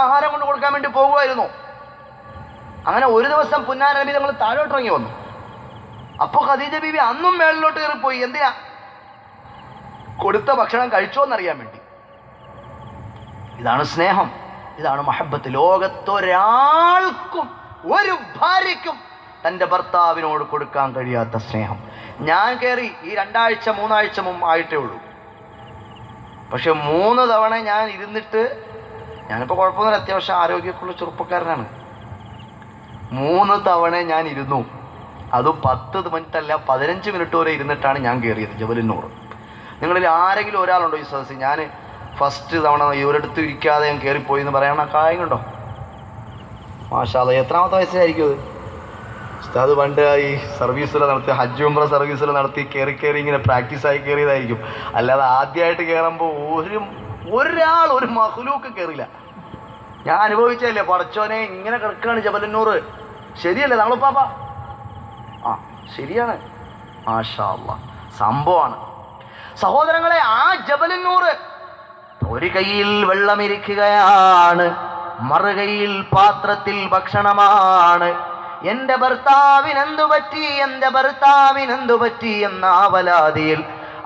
ആഹാരം കൊണ്ട് കൊടുക്കാൻ വേണ്ടി പോകുമായിരുന്നു. അങ്ങനെ ഒരു ദിവസം പുന്നാര നബി തങ്ങൾ താഴോട്ടിറങ്ങി വന്നു. അപ്പോൾ ഖദീജ ബീവി അന്നും മേളിലോട്ട് കയറിപ്പോയി. എന്തിനാ? കൊടുത്ത ഭക്ഷണം കഴിച്ചോന്നറിയാൻ വേണ്ടി. ഇതാണ് സ്നേഹം, ഇതാണ് മഹബത്ത്. ലോകത്തൊരാൾക്കും ഒരു ഭാര്യയ്ക്കും തൻ്റെ ഭർത്താവിനോട് കൊടുക്കാൻ കഴിയാത്ത സ്നേഹം. ഞാൻ കയറി ഈ 2 ആഴ്ച 3 ആഴ്ച മുമ്പ് ആയിട്ടേ ഉള്ളൂ. പക്ഷെ 3 തവണ ഞാൻ ഇരുന്നിട്ട്, ഞാനിപ്പോൾ കുഴപ്പമൊന്നുമില്ല, അത്യാവശ്യം ആരോഗ്യമൊക്കെയുള്ള ചെറുപ്പക്കാരനാണ്. 3 തവണ ഞാൻ ഇരുന്നു. അത് 10 മിനിറ്റ് അല്ല 15 മിനിറ്റ് വരെ ഇരുന്നിട്ടാണ് ഞാൻ കയറിയത് ജബലുന്നൂർ. നിങ്ങളിൽ ആരെങ്കിലും ഒരാളുണ്ടോ ഈ സദസ്സിൽ ഞാൻ ഫസ്റ്റ് തവണ ഇവരെടുത്ത് ഇരിക്കാതെ ഞാൻ കയറിപ്പോയി എന്ന് പറയണ കാര്യമുണ്ടോ? മാഷാ അല്ലാഹ്. എത്രാമത്തെ വയസ്സിലായിരിക്കും അത്? ഉസ്താദ് പണ്ട് ഈ സർവീസിൽ നടത്തി, ഹജ്ജ് ഉംറ സർവീസിൽ നടത്തി കയറി ഇങ്ങനെ പ്രാക്ടീസായി കയറിയതായിരിക്കും. അല്ലാതെ ആദ്യമായിട്ട് കയറുമ്പോൾ ഒരു മഹ്ലൂക്ക് കയറില്ല. ഞാൻ അനുഭവിച്ചല്ലേ. പടച്ചോനെ, ഇങ്ങനെ കിടക്കുകയാണ് ജബലുന്നൂർ. ശരിയല്ലേ തങ്ങളുപ്പാപ്പ? ആ ശരിയാണ്. മാഷാ അല്ലാഹ്, സംഭവമാണ് സഹോദരങ്ങളെ. ആ ജബലുന്നൂർ ഒരു കൈയിൽ വെള്ളമിരിക്കുകയാണ്, മറുകൈയിൽ പാത്രത്തിൽ ഭക്ഷണമാണ്. എൻ്റെ ഭർത്താവിനെന്തു പറ്റി എന്ന ആവലാതിയിൽ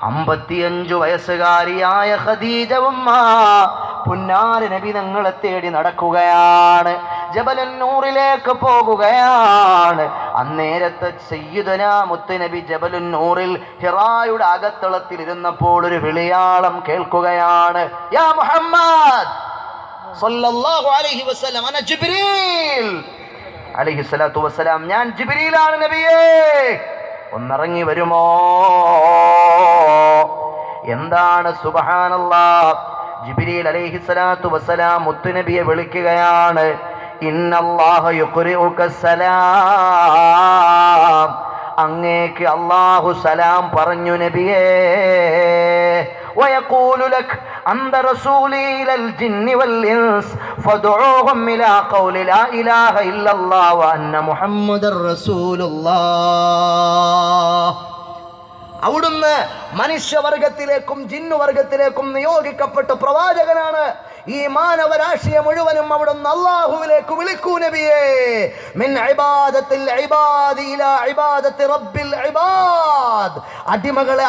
55 വയസ്സുകാരിയായ ഖദീജ ഉമ്മ പുന്നാര നബി തങ്ങളെ തേടി നടക്കുകയാണ്, ജബലുന്നൂറിലേക്ക് പോകുകയാണ്. അന്നേരത്തെ സയ്യിദുനാ മുത്തുനബി ജബലുന്നൂറിൽ ഹിറായുടെ അകത്തളത്തിൽ ഇരുന്നപ്പോൾ ഒരു വിളിയാളം കേൾക്കുകയാണ്. യാ മുഹമ്മദ് സല്ലല്ലാഹു അലൈഹി വസല്ലം, അന ജിബ്രീൽ അലൈഹി സ്വലാത്തു വസ്സലാം, ഞാൻ ജിബ്രീലാണ് നബിയേ, ഒന്നിറങ്ങി വരുമോ? എന്താണ്? സുബ്ഹാനല്ലാഹ്, ജിബ്രീൽ അലൈഹി സ്വലാത്തു വസ്സലാം മുത്തുനബിയെ വിളിക്കുകയാണ്. ഇന്നല്ലാഹ യുഖ്രിഉക സലാം, അങ്ങേക്ക് അല്ലാഹു സലാം പറഞ്ഞു നബിയേ. വയഖൂലു ലക് അന്ത റസൂലി ഇലൽ ജിന്നി വൽ ഇൻസ് ഫദ്ഉഹും ഇലാ ഖൗലി ലാ ഇലാഹ ഇല്ലല്ലാഹ് വ അന്ന മുഹമ്മദർ റസൂലുള്ളാഹ്. അവിടുന്ന് മനുഷ്യവർഗത്തിലേക്കും ജിന്നുവർഗത്തിലേക്കും നിയോഗിക്കപ്പെട്ട പ്രവാചകനാണ്. ഈ മാനവരാശിയെ മുഴുവനും അവിടുന്ന് അല്ലാഹുവിലേക്ക് വിളിക്കൂ നബിയേ. മിൻ ഇബാദത്തിൽ ഇബാദി ഇലാ ഇബാദത്തി റബ്ബിൽ ഇബാദ്. അടിമകളെ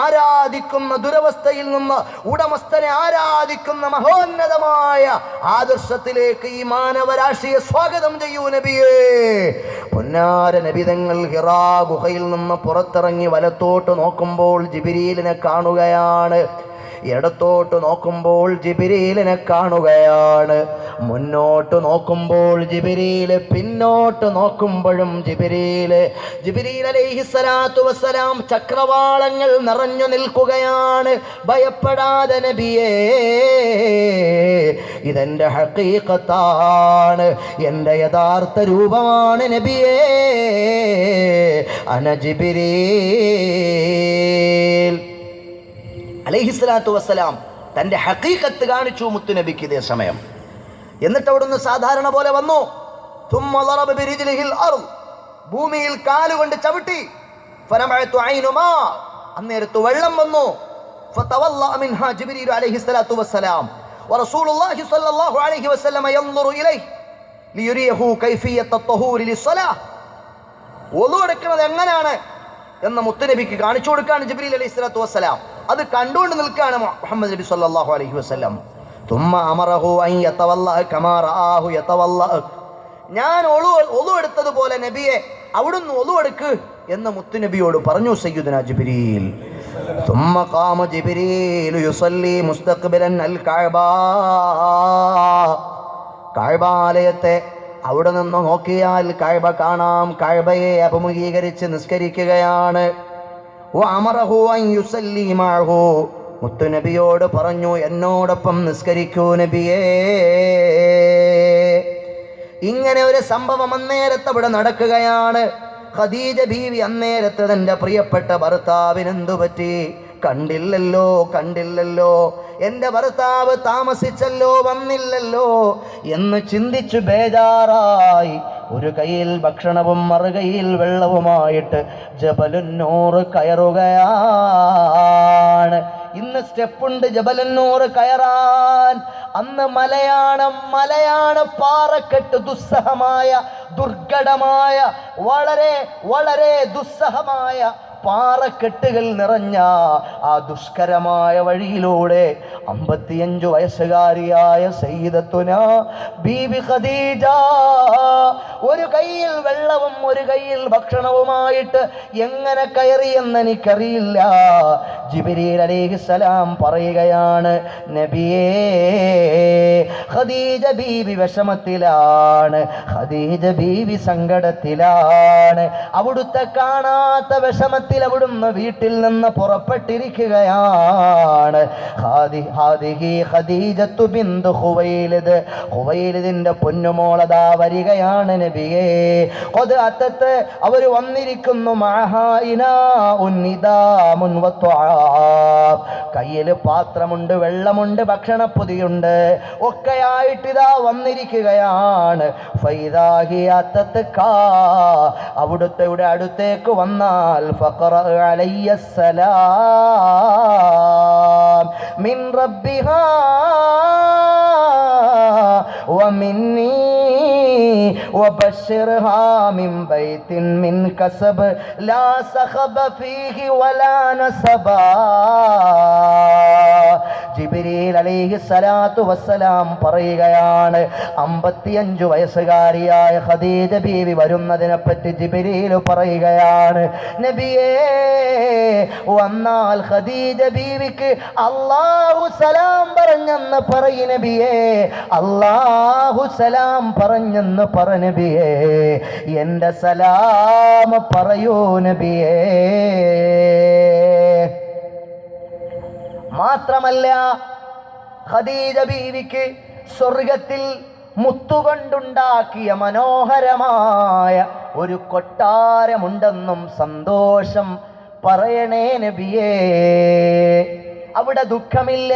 ആരാധിക്കുന്ന ദുരവസ്ഥയിൽ നിന്ന് ഉടമസ്ഥനെ ആരാധിക്കുന്ന മഹോന്നതമായ ആദർശത്തിലേക്ക് ഈ മാനവരാശിയെ സ്വാഗതം ചെയ്യൂ നബിയേ. പൊന്നാര നബി തങ്ങൾ ഹിറാ ഗുഹയിൽ നിന്ന് പുറത്തിറങ്ങി വലത്തോട്ട് നോക്കുമ്പോൾ ജിബ്രീലിനെ കാണുകയാണ്, ഇടത്തോട്ട് നോക്കുമ്പോൾ ജിബ്രീലിനെ കാണുകയാണ്, മുന്നോട്ട് നോക്കുമ്പോൾ ജിബ്രീല്, പിന്നോട്ട് നോക്കുമ്പോഴും ജിബ്രീല്. ജിബ്രീൽ അലൈഹിസ്സലാത്തു വസ്സലാം ചക്രവാളങ്ങൾ നിറഞ്ഞു നിൽക്കുകയാണ്. ഭയപ്പെടാതെ നബിയേ, ഇതെന്റെ ഹഖീഖത്താണ്, എൻ്റെ യഥാർത്ഥ രൂപമാണ് നബിയേ. അന ജിബ്രീൽ അലൈഹിസ്സലാത്തു വസ്സലാം തൻ്റെ ഹഖീഖത്ത് കാണിച്ചു മുത്തുനബിക്ക് ഇതേ സമയം. എന്നിട്ട് അവിടുന്ന് സാധാരണ പോലെ വന്നു. ثم ضرب برجله الارض, ഭൂമിയിൽ കാലുകൊണ്ട് ചവിട്ടി. فنبعت عين ماء, അന്നേരത്ത് വെള്ളം വന്നു. فتولى منها جبريل عليه الصلاه والسلام ورسول الله صلى الله عليه وسلم ينظر اليه ليريه كيفيه الطهور للصلاه. wudu എടുക്കുന്നത് എങ്ങനെയാണ് എന്ന് മുത്തുനബിക്ക് കാണിച്ചു കൊടുക്കാണ് ജിബ്രീൽ അലൈഹിസ്സലാത്തു വസ്സലാം. അത് കണ്ടുകൊണ്ട് നിൽക്കുകയാണ് മുഹമ്മദ് നബി സല്ലല്ലാഹു അലൈഹി വസല്ലം. ثم امره ان يتولى كما رآه يتولى, ഞാൻ ഒളു എടുത്തതുപോലെ നബിയെ അവിടുന്ന് ഒളു എടുക്ക് എന്ന് മുത്തുനബിയോട് പറഞ്ഞു സയ്യിദുനാ ജിബ്രീൽ. ثم قام جبريل يصلي مستقبلا الكعبة, കഅബാലയത്തെ അവിടെ നിന്ന് നോക്കിയാൽ കഅബ കാണാം. കഅബയെ അഭിമുഖീകരിച്ച് നിസ്കരിക്കുകയാണ്. വഅമറഹു അൻ യുസല്ലി മഅഹു, മുത്തുനബിയോട് പറഞ്ഞു എന്നോടൊപ്പം നിസ്കരിക്കൂ നബിയേ. ഇങ്ങനെ ഒരു സംഭവം അന്നേരത്ത് അവിടെ നടക്കുകയാണ്. ഖദീജ ബീവി അന്നേരത്ത് തൻ്റെ പ്രിയപ്പെട്ട ഭർത്താവിനെന്തു പറ്റി? കണ്ടില്ലല്ലോ, എൻ്റെ ഭർത്താവ് താമസിച്ചല്ലോ, വന്നില്ലല്ലോ എന്ന് ചിന്തിച്ചു ബേജാറായി ഒരു കയ്യിൽ ഭക്ഷണവും മറുകൈയിൽ വെള്ളവുമായിട്ട് ജബലുന്നൂർ കയറുകയാണ്. ഇന്ന് സ്റ്റെപ്പുണ്ട് ജബലുന്നൂർ കയറാൻ. അന്ന് മലയാണ് പാറക്കെട്ട്, ദുസ്സഹമായ ദുർഘടമായ വളരെ വളരെ ദുസ്സഹമായ പാറക്കെട്ടുകൾ നിറഞ്ഞ ആ ദുഷ്കരമായ വഴിയിലൂടെ 55 വയസ്സുകാരിയായ സയ്യിദത്തുന ബീബി ഖദീജ ഒരു കയ്യിൽ വെള്ളവും ഒരു കയ്യിൽ ഭക്ഷണവുമായിട്ട് എങ്ങനെ കയറിയെന്ന് എനിക്കറിയില്ല. ജിബ്രീൽ അലൈഹിസ്സലാം പറയുകയാണ്, നബിയേ, ഖദീജ ബീബി വിഷമത്തിലാണ്, ഖദീജ ബീബി സങ്കടത്തിലാണ്, അവിടുത്തെ കാണാത്ത വിഷമത്തിൽ അവിടുന്ന് വീട്ടിൽ നിന്ന് പുറപ്പെട്ടിരിക്കുകയാണ്. ഖദീജത്തു ബിന്തു ഖുവൈലിദ്, ഖുവൈലിദിന്റെ പൊന്നുമോളതാ വരികയാണ് നബിയേ. ഖദ് അത്തത്ത്, അവർ വന്നിരിക്കുന്നു. കയ്യിൽ പാത്രമുണ്ട്, വെള്ളമുണ്ട്, ഭക്ഷണപ്പൊതിയുണ്ട്, ഒക്കെയായിട്ട് ഇതാ വന്നിരിക്കുകയാണ്. അവിടുത്തെ അടുത്തേക്ക് വന്നാൽ علي السلام من ربها ومني وبشرها من بيت من كسب لا سخب فيه ولا نسبا. ജിബ്രീൽ അലൈഹിസ്സലാത്തു വസ്സലാം പറയുകയാണ്, 55 വയസ്സുകാരിയായ ഖദീജ ബീവി വരുന്നതിനെ പറ്റി ജിബ്രീൽ പറയുകയാണ്, നബിയേ, വന്നാൽ ഖദീജ ബീവിക്ക് അല്ലാഹു സലാം പറഞ്ഞെന്ന് പറയ് നബിയേ, അല്ലാഹു സലാം പറഞ്ഞെന്ന് പറ നബിയേ, എൻ്റെ സലാം പറയൂ നബിയേ. മാത്രമല്ല, ഖദീജ ബീവിക്ക് സ്വർഗത്തിൽ മുത്തുകൊണ്ടുണ്ടാക്കിയ മനോഹരമായ ഒരു കൊട്ടാരമുണ്ടെന്നും സന്തോഷം പറയണേ നബിയേ. അവിടെ ദുഃഖമില്ല,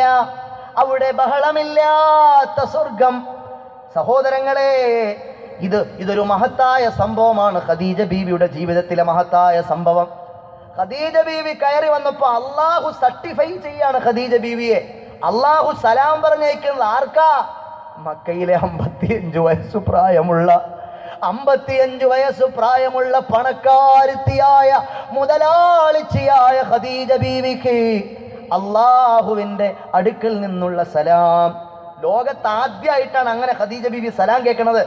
അവിടെ ബഹളമില്ലാത്ത സ്വർഗം. സഹോദരങ്ങളെ, ഇതൊരു മഹത്തായ സംഭവമാണ്. ഖദീജ ബീവിയുടെ ജീവിതത്തിലെ മഹത്തായ സംഭവം. ഖദീജ ബീവി കയറി വന്നപ്പോൾ അള്ളാഹു സർട്ടിഫൈ ചെയ്യാണ് ഖദീജ ബീവിയെ. അള്ളാഹു സലാം പറഞ്ഞേക്കുന്നത് ആർക്കാ? മക്കയിലെ 55 വയസ്സു പ്രായമുള്ള 55 വയസ്സ് പ്രായമുള്ള പണക്കാരുത്തിയായ മുതലാളിച്ചിയായ ഖദീജ ബീവിക്ക് അള്ളാഹുവിൻ്റെ അടുക്കൽ നിന്നുള്ള സലാം. ലോകത്ത് ആദ്യമായിട്ടാണ് അങ്ങനെ ഖദീജ ബീവി സലാം കേൾക്കുന്നത്.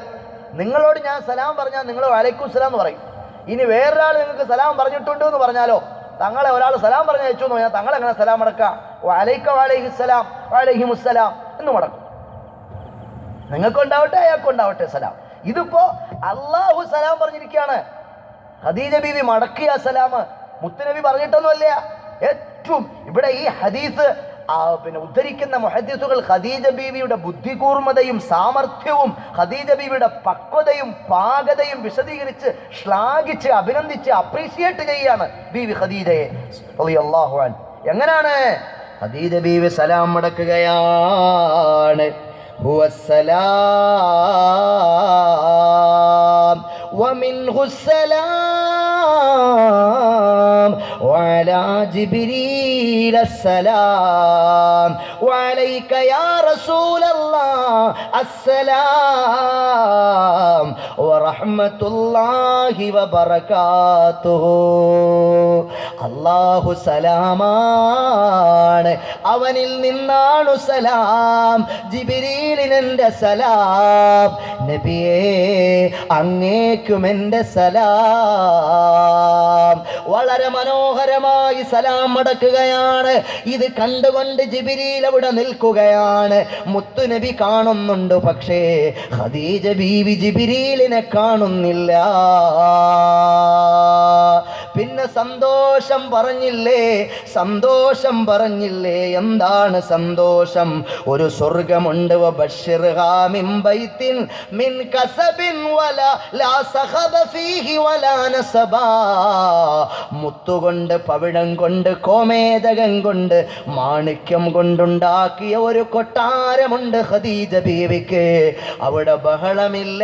നിങ്ങളോട് ഞാൻ സലാം പറഞ്ഞാൽ നിങ്ങൾ വലൈക്കും സലാം എന്ന് പറയും. ഇനി വേറൊരാൾ നിങ്ങൾക്ക് സലാം പറഞ്ഞിട്ടുണ്ട് എന്ന് പറഞ്ഞാലോ, തങ്ങളെ ഒരാൾ സലാം പറഞ്ഞു വെച്ചു എന്ന് പറഞ്ഞാൽ തങ്ങളെങ്ങനെ സലാം മടക്കാം? വലൈക്ക വലൈഹിസ്സലാം വലൈഹിമുസ്സലാം എന്ന് മടക്കും. നിങ്ങൾക്കുണ്ടാവട്ടെ അയാൾക്കുണ്ടാവട്ടെ സലാം. ഇതിപ്പോ അള്ളാഹു സലാം പറഞ്ഞിരിക്കുകയാണ്. ഖദീജ ബീവി മടക്കിയ സലാം മുത്തുനബി പറഞ്ഞിട്ടൊന്നുമല്ല. ഏറ്റവും ഇവിടെ ഈ ഹദീസ് ഉദ്ധരിക്കുന്ന മുഹദ്ദിസുകൾ ഖദീജ ബീവിയുടെ ബുദ്ധികൂർമ്മതയും സാമർഥ്യവും ഖദീജ ബീവിയുടെ പക്വതയും പാകതയും വിശദീകരിച്ച് ശ്ലാഘിച്ച് അഭിനന്ദിച്ച് അപ്രീഷിയേറ്റ് ചെയ്യാണ് ബീവി ഖദീജയെ റളിയല്ലാഹു അൻഹ. എങ്ങനെയാണ് ഖദീജ ബീവി സലാം മടക്കുകയാണ്. ഹുവസ്സലാം ومنه السلام وعلى جبريل السلام وعليك يا رسول الله السلام ورحمة الله وبركاته. അല്ലാഹു സലാമാണ്, അവനിൽ നിന്നാണു സലാം, ജിബ്രീലിനെന്റെ സലാം, നബിയേ അങ്ങേക്കും എൻ്റെ സലാം. വളരെ മനോഹരമായി സലാം മടക്കുകയാണ്. ഇത് കണ്ടുകൊണ്ട് ജിബ്രീൽ അവിടെ നിൽക്കുകയാണ്. മുത്തുനബി കാണുന്നുണ്ട്, പക്ഷേ ഖദീജ ബീവി ജിബ്രീലിനെ കാണുന്നില്ല. പിന്നെ സന്തോഷം പറഞ്ഞില്ലേ, സന്തോഷം പറഞ്ഞില്ലേ. എന്താണ് സന്തോഷം? ഒരു സ്വർഗമുണ്ട്. വബശ്ശിർഹാ മിൻ ബൈത്തിൻ മിൻ കസബിൻ വലാ ലാ സഖബ ഫീഹി വലാ നസബാ. മുത്തുകൊണ്ട്, പവിഴം കൊണ്ട്, കോമേദകം കൊണ്ട്, മാണിക്യം കൊണ്ടുണ്ടാക്കിയ ഒരു കൊട്ടാരമുണ്ട് ഖദീജ ബീവിക്ക്. അവിടെ ബഹളമില്ല,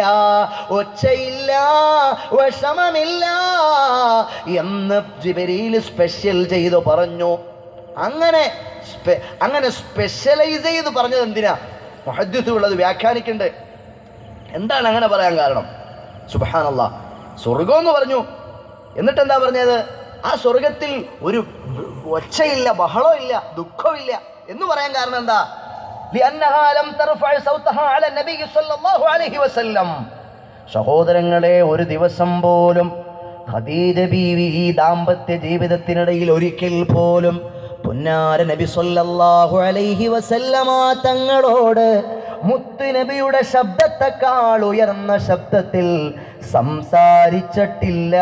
ഒച്ചയില്ല, വിഷമമില്ല എന്ന് ജിബ്രീൽ സ്പെഷ്യൽ ചെയ്തു പറഞ്ഞു. അങ്ങനെ സ്പെഷ്യലൈസ് ചെയ്ത് പറഞ്ഞത് എന്തിനാ? മുഹദ്ദിസുകൾ അത് വ്യാഖ്യാനിക്കുന്നുണ്ട്. എന്താണ് അങ്ങനെ പറയാൻ കാരണം? സുബ്ഹാനല്ലാഹ്, സ്വർഗം എന്ന് പറഞ്ഞു. എന്നിട്ട് എന്താ പറഞ്ഞത്? ആ സ്വർഗത്തിൽ ഒരു ഒച്ചയില്ല, ബഹളമില്ല, ദുഃഖമില്ല എന്ന് പറയാൻ കാരണം എന്താ? സഹോദരങ്ങളെ, ഒരു ദിവസം പോലും ഖദീജ ബീവി ഈ ദാമ്പത്യ ജീവിതത്തിനിടയിൽ ഒരിക്കൽ പോലും പുന്നാര നബി സല്ലല്ലാഹു അലൈഹി വസല്ലമ തങ്ങളോട് മുത്ത് നബിയുടെ ശബ്ദത്തെക്കാൾ ഉയർന്ന ശബ്ദത്തിൽ സംസാരിച്ചിട്ടില്ല.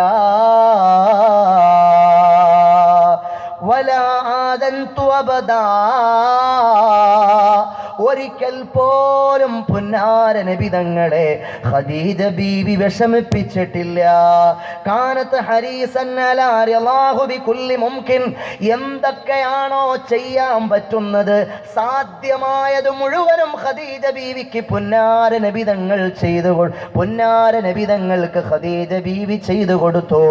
വലാ ആദന്തു അബദാ, ഒരിക്കൽ പോലും പുന്നാര നബി തങ്ങളെ ഖദീജ ബീവി വിഷമിപ്പിച്ചിട്ടില്ല. കാനത്ത് ഹരീസൻ അലാ റിളാഹു ബികുല്ലി മുംകിൻ, എന്തൊക്കെയാണോ ചെയ്യാൻ പറ്റുന്നത് സാധ്യമായത് മുഴുവനും ഖദീജ ബീവിക്ക് പുന്നാര നബി തങ്ങൾ പുന്നാര നബി തങ്ങൾക്ക് ഖദീജ ബീവി ചെയ്തു കൊടുത്തു.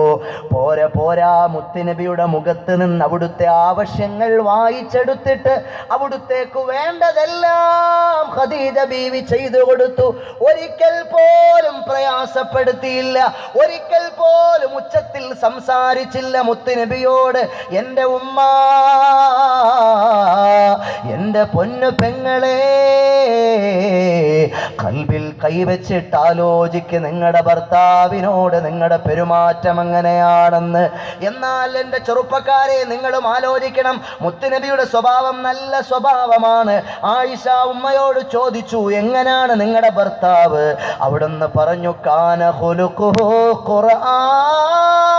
പോരാ, മുത്തുനബിയുടെ മുഖത്ത് നിന്ന് അവിടുത്തെ ആവശ്യങ്ങൾ വായിച്ചെടുത്തിട്ട് അവിടുത്തേക്ക് വേണ്ടതെല്ലാം ഖദീജ ബീവി ചെയ്തു കൊടുത്തു. ഒരിക്കൽ പോലും പ്രയാസപ്പെടുത്തിയില്ല, ഒരിക്കൽ പോലും ഉച്ചത്തിൽ സംസാരിച്ചില്ല മുത്തുനബിയോട്. എൻ്റെ ഉമ്മ, എൻ്റെ പൊന്നു പെങ്ങളെ, ഖൽബിൽ കൈവച്ചിട്ട് ആലോചിക്ക് നിങ്ങളുടെ ഭർത്താവിനോട് നിങ്ങളുടെ പെരുമാറ്റം എങ്ങനെയാണെന്ന്. എന്നാൽ എൻ്റെ ചെറുപ്പക്കാരെ, നിങ്ങളും ആലോചിക്കണം. മുത്തുനബിയുടെ സ്വഭാവം നല്ല സ്വഭാവമാണ്. ആയിഷ ഉമ്മയോട് ചോദിച്ചു, എങ്ങനെയാണ് നിങ്ങളുടെ ഭർത്താവ്? അവിടുന്ന് പറഞ്ഞു, കാന ഖുലുഖുഹു ഖുർആൻ.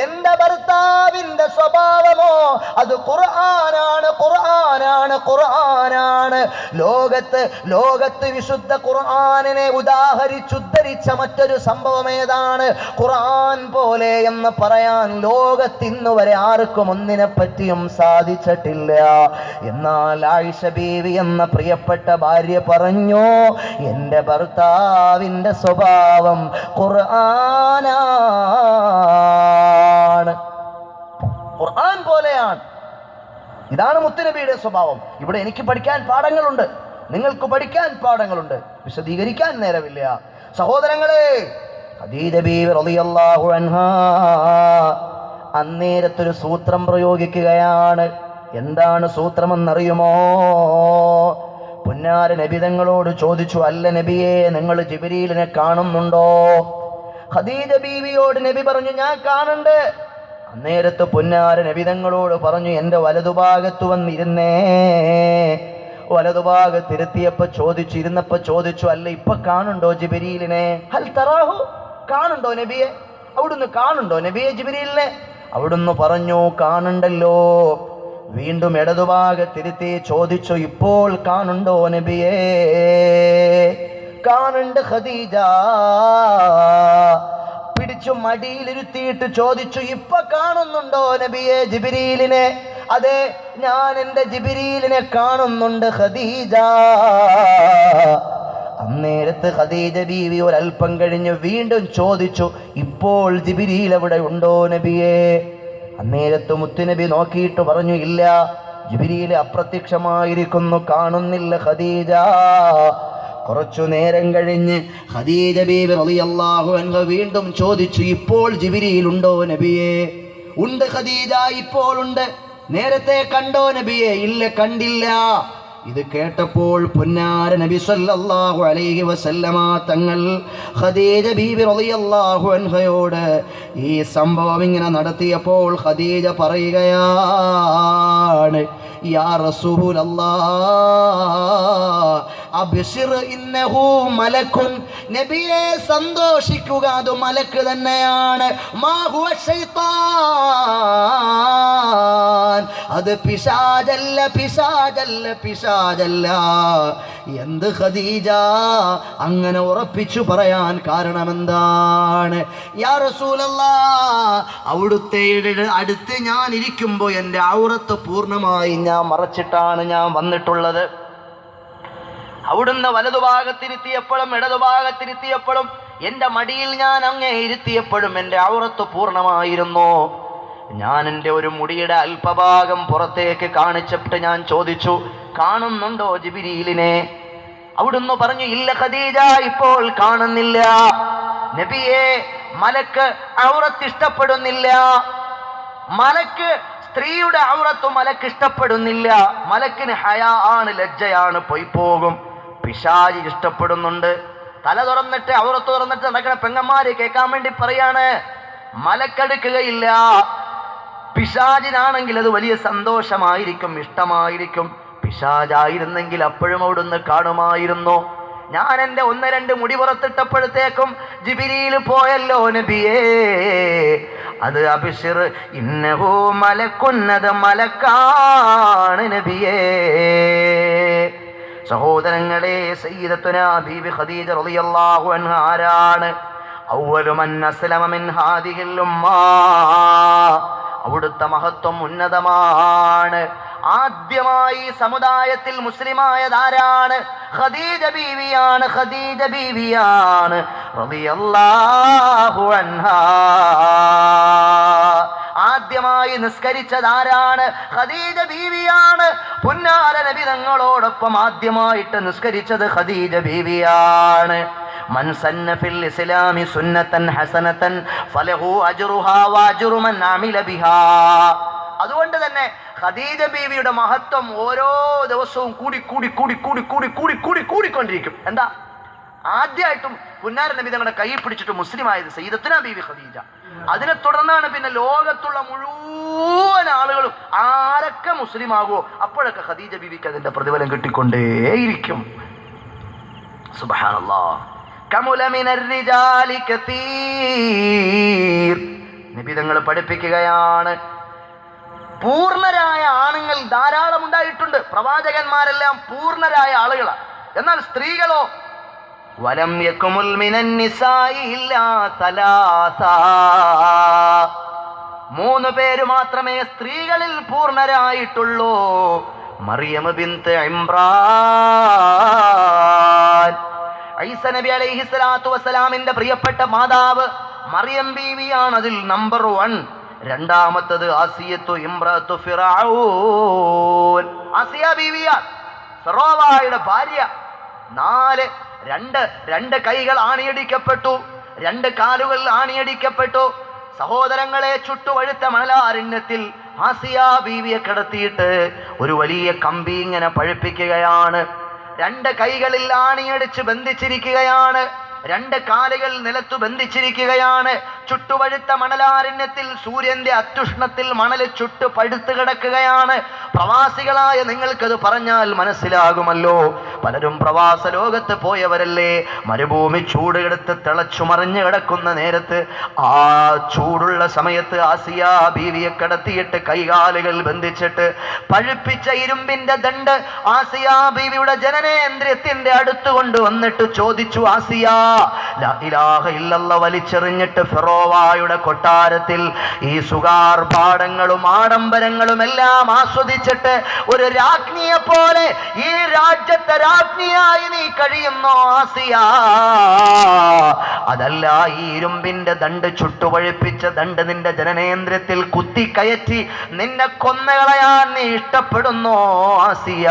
എൻ്റെ ഭർത്താവിൻ്റെ സ്വഭാവമോ അത് ഖുർആനാണ്, ഖുർആനാണ്, ഖുർആനാണ്. ലോകത്ത് വിശുദ്ധ ഖുർആനിനെ ഉദാഹരിച്ചുദ്ധരിച്ച മറ്റൊരു സംഭവം ഏതാണ്? ഖുർആൻ പോലെ എന്ന് പറയാൻ ലോകത്തിന്ന് വരെ ആർക്കും ഒന്നിനെ പറ്റിയും സാധിച്ചിട്ടില്ല. എന്നാൽ ആയിഷ ബീവി എന്ന പ്രിയപ്പെട്ട ഭാര്യ പറഞ്ഞു, എൻ്റെ ഭർത്താവിൻ്റെ സ്വഭാവം ഖുർആനാണ്, ഖുർആൻ പോലെയാണ്. ഇതാണ് മുത്തുനബിയുടെ സ്വഭാവം. ഇവിടെ എനിക്ക് പഠിക്കാൻ പാഠങ്ങളുണ്ട്, നിങ്ങൾക്ക് പഠിക്കാൻ പാഠങ്ങളുണ്ട്, വിശദീകരിക്കാൻ നേരമില്ല. സഹോദരങ്ങളെ, ഖദീജ ബീവി റളിയല്ലാഹു അൻഹാ അന്നേരത്തൊരു സൂത്രം പ്രയോഗിക്കുകയാണ്. എന്താണ് സൂത്രമെന്നറിയുമോ? പുന്നാര നബി തങ്ങളോട് ചോദിച്ചു, അല്ല നബിയെ, നിങ്ങൾ ജിബ്രീലിനെ കാണുന്നുണ്ടോ? ഖദീജ ബീവിയോട് നബി പറഞ്ഞു, ഞാൻ കാണുന്നുണ്ട്. അന്നേരത്ത് പുന്നാര നബി തങ്ങളോട് പറഞ്ഞു, എൻ്റെ വലതുഭാഗത്ത് വന്നിരുന്നേ. വലതുഭാഗത്തിരുത്തിയപ്പോ ചോദിച്ചു, അല്ല ഇപ്പൊ കാണുണ്ടോ ജിബ്രീലിനെ? ഹൽ തറാഹു, കാണുണ്ടോ നബിയെ? അവിടുന്ന് കാണുണ്ടോ നബിയെ ജിബ്രീലിനെ? അവിടുന്ന് പറഞ്ഞു, കാണുണ്ടല്ലോ. വീണ്ടും ഇടതുഭാഗത്തിരുത്തി ചോദിച്ചു, ഇപ്പോൾ കാണുണ്ടോ നബിയെ? കാണുണ്ട് ഖദീജ. പിടിച്ചു മടിയിലിരുത്തിയിട്ട് ചോദിച്ചു, ഇപ്പൊ കാണുന്നുണ്ടോ നബിയെ ജിബ്രീലിനെ? അതെ, ഞാൻ എൻ്റെ ജിബ്രീലിനെ കാണുന്നുണ്ട് ഖദീജ. അന്നേരത്ത് ഖദീജ ബീവി ഒരൽപ്പം കഴിഞ്ഞ് വീണ്ടും ചോദിച്ചു, ഇപ്പോൾ ജിബ്രീൽ അവിടെ ഉണ്ടോ നബിയെ? അന്നേരത്ത് മുത്തുനബി നോക്കിയിട്ട് പറഞ്ഞു, ഇല്ല, ജിബ്രീൽ അപ്രത്യക്ഷമായിരിക്കുന്നു, കാണുന്നില്ല ഖദീജ. കുറച്ചു നേരം കഴിഞ്ഞ് ഖദീജ ബീവി റളിയല്ലാഹു അൻഹ വീണ്ടും ചോദിച്ചു, ഇപ്പോൾ ജിബ്രീൽ ഉണ്ടോ നബിയെ? ഉണ്ട് ഖദീജ, ഇപ്പോൾ ഉണ്ട്. നേരത്തെ കണ്ടോ നബിയെ? ഇല്ല, കണ്ടില്ല. ഇത് കേട്ടപ്പോൾ പുന്നാര നബി സല്ലല്ലാഹു അലൈഹി വസല്ലമ തങ്ങൾ ഖദീജ ബീവി റളിയല്ലാഹു അൻഹയോട് ഈ സംഭവം ഇങ്ങനെ നടത്തിയപ്പോൾ ഖദീജ പറയുകയാണ്, യാ റസൂലല്ലാഹ്, അബ്ശിർ ഇന്നഹു മലക്കുൻ, നബിയെ സന്തോഷിക്കുക, അത് മലക്ക് തന്നെയാണ്. മാ ഹുവ ശൈത്താൻ, അത് പിശാചല്ല, പിശാചല്ല, പിശാചല്ല. എന്ത് ഖദീജ അങ്ങനെ ഉറപ്പിച്ചു പറയാൻ കാരണമെന്താണ്? യാ റസൂലല്ലാഹ്, അവിടുത്തെ അടുത്ത് ഞാൻ ഇരിക്കുമ്പോൾ എൻ്റെ ഔറത്ത് പൂർണ്ണമായി ഞാൻ മറച്ചിട്ടാണ് ഞാൻ വന്നിട്ടുള്ളത്. അവിടുന്ന് വലതുഭാഗത്തിരുത്തിയപ്പോഴും ഇടതുഭാഗത്തിരുത്തിയപ്പോഴും എൻ്റെ മടിയിൽ ഞാൻ അങ്ങേ ഇരുത്തിയപ്പോഴും എൻ്റെ ഔറത്ത് പൂർണ്ണമായിരുന്നു. ഞാൻ എൻ്റെ ഒരു മുടിയുടെ അല്പഭാഗം പുറത്തേക്ക് കാണിച്ചിട്ട് ഞാൻ ചോദിച്ചു, കാണുന്നുണ്ടോ ജിബ്രീലിനെ? അവിടുന്ന് പറഞ്ഞു, ഇല്ല ഖദീജ, ഇപ്പോൾ കാണുന്നില്ല. നബിയെ, മലക്ക് ഔറത്ത് ഇഷ്ടപ്പെടുന്നില്ല. മലക്ക് സ്ത്രീയുടെ ഔറത്ത് മലക്ക് ഇഷ്ടപ്പെടുന്നില്ല. മലക്കിന് ഹയാ ആണ്, ലജ്ജയാണ്, പോയി പോകും. പിശാചി ഇഷ്ടപ്പെടുന്നുണ്ട്. തല തുറന്നിട്ട് ഔറത്ത് തുറന്നിട്ട് നടക്കണ പെങ്ങന്മാര് കേൾക്കാൻ വേണ്ടി പറയാണ്, മലക്കെടുക്കുകയില്ല. പിശാചിനാണെങ്കിൽ അത് വലിയ സന്തോഷമായിരിക്കും, ഇഷ്ടമായിരിക്കും. പിശാചായിരുന്നെങ്കിൽ അപ്പോഴും അവിടുന്ന് കാണുമായിരുന്നു. ഞാൻ എൻ്റെ 1-2 മുടി പുറത്തിട്ടപ്പോഴത്തേക്കും ജിബ്രീൽ പോയല്ലോ നബിയേ. അത് അബ്ശിർ ഇന്നഹു മലക്കുന്നത് മലക്കാണ് നബിയേ. സഹോദരങ്ങളെ, സയ്യിദത്തുനാ ബീബി ഖദീജ റളിയല്ലാഹു അൻഹ ആരാണ്? അവ്വലു മൻ അസ്ലമ മിൻ ഹാദിഹിൽ ഉമ്മ. അവിടുത്തെ മഹത്വം ഉന്നതമാണ്. ആദ്യമായി സമുദായത്തിൽ മുസ്ലിമായതാരാണ്? ഖദീജ ബീവിയാണ്. ഖദീജ ബീവിയാണ് റളിയല്ലാഹു അൻഹാ. ആദ്യമായി നിസ്കരിച്ചതാരാണ്? ഖദീജ ബീവിയാണ്. പുന്നാര നബി തങ്ങളോടൊപ്പം ആദ്യമായിട്ട് നിസ്കരിച്ചത് ഖദീജ ബീവിയാണ്. മൻ സന്ന ഫിൽ ഇസ്ലാമി സുന്നതൻ ഹസനതൻ ഫലഹു അജ്റുഹാ വഅജ്റു മൻ അമില ബിഹാ. അതുകൊണ്ട് തന്നെ ഖദീജ ബീവിയുടെ മഹത്വം ഓരോ ദിവസവും കൂടിക്കൊണ്ടിരിക്കും. എന്താ? ആദ്യമായിട്ടും പുന്നാര നബി തങ്ങളുടെ കൈ പിടിച്ചിട്ട് മുസ്ലിമായത് സയ്യിദത്തുനാ ബീവി ഖദീജ. അതിനെ തുടർന്നാണ് പിന്നെ ലോകത്തുള്ള മുഴുവൻ ആളുകളും ആരൊക്കെ മുസ്ലിം ആകുമോ അപ്പോഴൊക്കെ ഖദീജ ബീവിക്ക് അതിന്റെ പ്രതിഫലം കിട്ടിക്കൊണ്ടേയിരിക്കും. സുബ്ഹാനല്ലാഹ്. കമുല മിനർ റിജാലി കതീർ. നബി തങ്ങൾ പഠിപ്പിക്കുകയാണ്, പൂർണ്ണരായ ആണുങ്ങൾ ധാരാളം ഉണ്ടായിട്ടുണ്ട്. പ്രവാചകന്മാരെല്ലാം പൂർണ്ണരായ ആളുകളാണ്. എന്നാൽ സ്ത്രീകളോ? വലം യകുമുൽ മിനൻ നിസാഇ ഇല്ലാ തലാസ. 3 പേര് മാത്രമേ സ്ത്രീകളിൽ പൂർണ്ണരായിട്ടുള്ളൂ. മറിയം ബിൻത് ഇംറാൻ, ഈസ നബി അലൈഹിസ്സലാത്തു വസ്സലാമിന്റെ പ്രിയപ്പെട്ട മാതാവ് മറിയം ബീവിയാണ് അതിൽ നമ്പർ 1. രണ്ടാമത്തത് ആസിയത്തു ഇംറത്തു ഫിറഔൻ. ആസിയ ബീവിയാണ് ഫിറോവയുടെ ഭാര്യ. 4 രണ്ട് കൈകൾ ആണിയടിക്കപ്പെട്ടു, 2 കാലുകൾ ആണിയടിക്കപ്പെട്ടു. സഹോദരങ്ങളെ, ചുട്ടുവഴുത്ത മണലാരണ്യത്തിൽ ആസിയ ബീവിയെ കിടത്തിയിട്ട് ഒരു വലിയ കമ്പി ഇങ്ങനെ പഴുപ്പിക്കുകയാണ്. 2 കൈകളിൽ ആണിയടിച്ച് ബന്ധിച്ചിരിക്കുകയാണ്, 2 കാലുകൾ നിലത്തു ബന്ധിച്ചിരിക്കുകയാണ്. ചുട്ടുപഴുത്ത മണലാരണ്യത്തിൽ സൂര്യന്റെ അത്യുഷ്ണത്തിൽ മണൽ ചുട്ടു പഴുത്ത് കിടക്കുകയാണ്. പ്രവാസികളായ നിങ്ങൾക്കത് പറഞ്ഞാൽ മനസ്സിലാകുമല്ലോ. പലരും പ്രവാസ ലോകത്ത് പോയവരല്ലേ. മരുഭൂമി ചൂടുകെടുത്ത് തിളച്ചു മറിഞ്ഞു കിടക്കുന്ന നേരത്ത്, ആ ചൂടുള്ള സമയത്ത് ആസിയ ബീവിയെ കിടത്തിയിട്ട് കൈകാലുകൾ ബന്ധിച്ചിട്ട് പഴുപ്പിച്ച ഇരുമ്പിന്റെ ദണ്ട് ആസിയ ബീവിയുടെ ജനനേന്ദ്രിയത്തിന്റെ അടുത്ത് കൊണ്ടുവന്നിട്ട് ചോദിച്ചു, ആസിയ ലാ ഇലാഹ ഇല്ലല്ലാഹ് വലിച്ചെറിഞ്ഞിട്ട് ഫിറോവയുടെ കൊട്ടാരത്തിൽ ഈ സുഗാർഭാടങ്ങളും ആഡംബരങ്ങളും എല്ലാം ആസ്വദിച്ചിട്ട് ഒരു രാജ്ഞിയെ പോലെ ഈ രാജ്യത്തെ രാജ്ഞിയായി നീ കഴിയുന്നോ ആസിയ? അതല്ല, ഈ ഇരുമ്പിന്റെ ദണ്ട് ചുട്ടുപഴുപ്പിച്ച ദണ്ട് നിന്റെ ജനനേന്ദ്രിയത്തിൽ കുത്തിക്കയറ്റി നിന്നെ കൊന്നുകളയാൻ നീ ഇഷ്ടപ്പെടുന്നോ ആസിയ?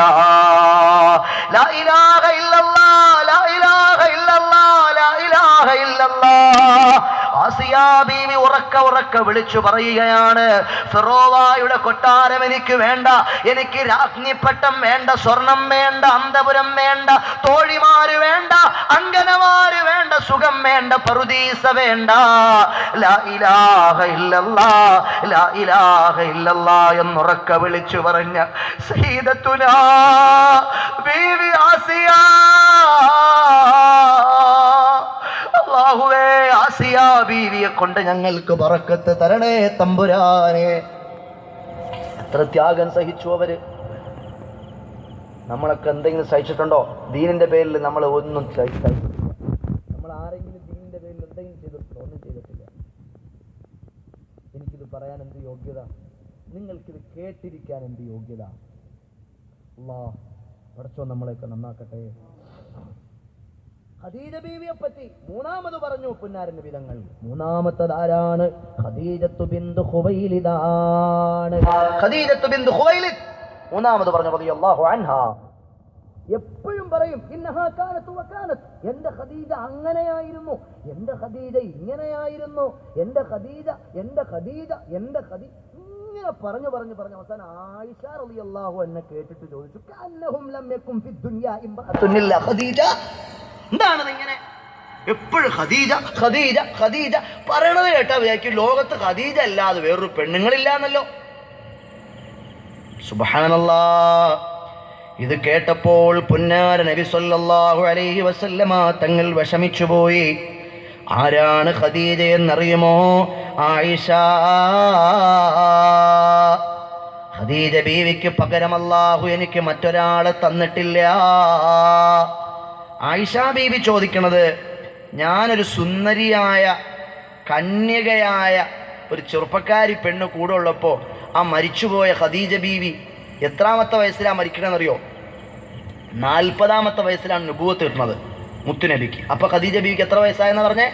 ലാ ഇലാഹ ഇല്ലല്ലാഹ്, ലാ ഇലാഹ ഇല്ലല്ലാഹ്, ലാ ഇലാഹ ഇല്ലല്ലാഹ്. ആസിയാ ബീവി ഉറക്ക വിളിച്ചു പറയുകയാണ്, ഫിറോവയുടെ കൊട്ടാരം എനിക്ക് വേണ്ട, എനിക്ക് രാജ്ഞിപ്പട്ടം വേണ്ട, സ്വർണം വേണ്ട, അന്തപുരം വേണ്ട, തോഴിമാര് വേണ്ട, അങ്കനമാര് വേണ്ട, സുഖം വേണ്ട, പറുദീസ വേണ്ട. ലാ ഇലാഹ ഇല്ലല്ലാഹ്, ലാ ഇലാഹ ഇല്ലല്ലാഹ് എന്നുറക്ക വിളിച്ചു പറഞ്ഞ സയ്യിദത്തുനാ ബീവി ആസിയ, അല്ലാഹുവേ ആസിയ ബീവിയെ കൊണ്ട് ഞങ്ങൾക്ക് ബറക്കത്ത് തരണേ തമ്പുരാനെ. എത്ര ത്യാഗം സഹിച്ചു അവര്. നമ്മളൊക്കെ എന്തെങ്കിലും സഹിച്ചിട്ടുണ്ടോ? ദീനിന്റെ പേരിൽ നമ്മൾ ഒന്നും സഹിച്ചിട്ടില്ല. നമ്മൾ ആരെങ്കിലും ദീനിന്റെ പേരിൽ എന്തെങ്കിലും ചെയ്തിട്ടുണ്ടോ? ഒന്നും ചെയ്തിട്ടില്ല. എനിക്കിത് പറയാൻ എന്ത് യോഗ്യത? നിങ്ങൾക്കിത് കേട്ടിരിക്കാൻ എന്ത് യോഗ്യത? അല്ലാഹ് പടച്ചോൻ നമ്മളെയൊക്കെ നന്നാക്കട്ടെ. ഖദീജ ബീവിയെ പറ്റി മൂന്നാമത് പറഞ്ഞു പുന്നാരൻ വിധങ്ങൾ. മൂന്നാമത്തത് ആരാണ്? ഖദീജത്തു ബിന്തു ഖുവൈലിദാണ്. ഖദീജത്തു ബിന്തു ഖുവൈലിദ് മൂന്നാമത് പറഞ്ഞു റളിയല്ലാഹു അൻഹാ. എപ്പോഴും പറയും ഇന്നഹാ കാനത്ത് വകാനത്ത്, എന്റെ ഖദീജ അങ്ങനെയായിരുന്നു, എന്റെ ഖദീജ ഇങ്ങനെയായിരുന്നു, എന്റെ ഖദീജ, എന്റെ ഖദീജ, എന്റെ ഖദീജ, ഇങ്ങനെ പറഞ്ഞു അവസാനം ആയിഷ റളിയല്ലാഹു അൻഹ കേട്ടിട്ട് ചോദിച്ചു, കഅന്നഹും ലം യകുൻ ഫി ദുനിയാ ഇംറഅത്തുൻ ഇല്ലാ ഖദീജ. എന്താണ് ഇങ്ങനെ എപ്പോഴും ഖദീജ ഖദീജ ഖദീജ പറയണത് കേട്ടാ വിചാരിക്കും ലോകത്ത് ഖദീജ അല്ലാതെ വേറൊരു പെണ്ണുങ്ങളില്ലാന്നല്ലോ. സുബ്ഹാനല്ലാഹ്. ഇത് കേട്ടപ്പോൾ പുന്നാര നബി സല്ലല്ലാഹു അലൈഹി വസല്ലമ തങ്ങൾ വിഷമിച്ചു പോയി. ആരാണ് ഖദീജ എന്നറിയുമോ? ആയിഷ. ഖദീജ ബീവിക്ക് പകരം അല്ലാഹു എനിക്ക് മറ്റൊരാളെ തന്നിട്ടില്ല. ആയിഷ ബീവി ചോദിക്കണത്, ഞാനൊരു സുന്ദരിയായ കന്യകയായ ഒരു ചെറുപ്പക്കാരി പെണ്ണ് കൂടെ ഉള്ളപ്പോൾ ആ മരിച്ചുപോയ ഖദീജ ബീവി എത്രാമത്തെ വയസ്സിലാണ് മരിക്കണമെന്നറിയോ? 40-ാമത്തെ വയസ്സിലാണ് നുബുവത്ത് കിട്ടുന്നത് മുത്തുനബിക്ക്. അപ്പൊ ഖദീജ ബീവിക്ക് എത്ര വയസ്സായെന്ന് പറഞ്ഞേ?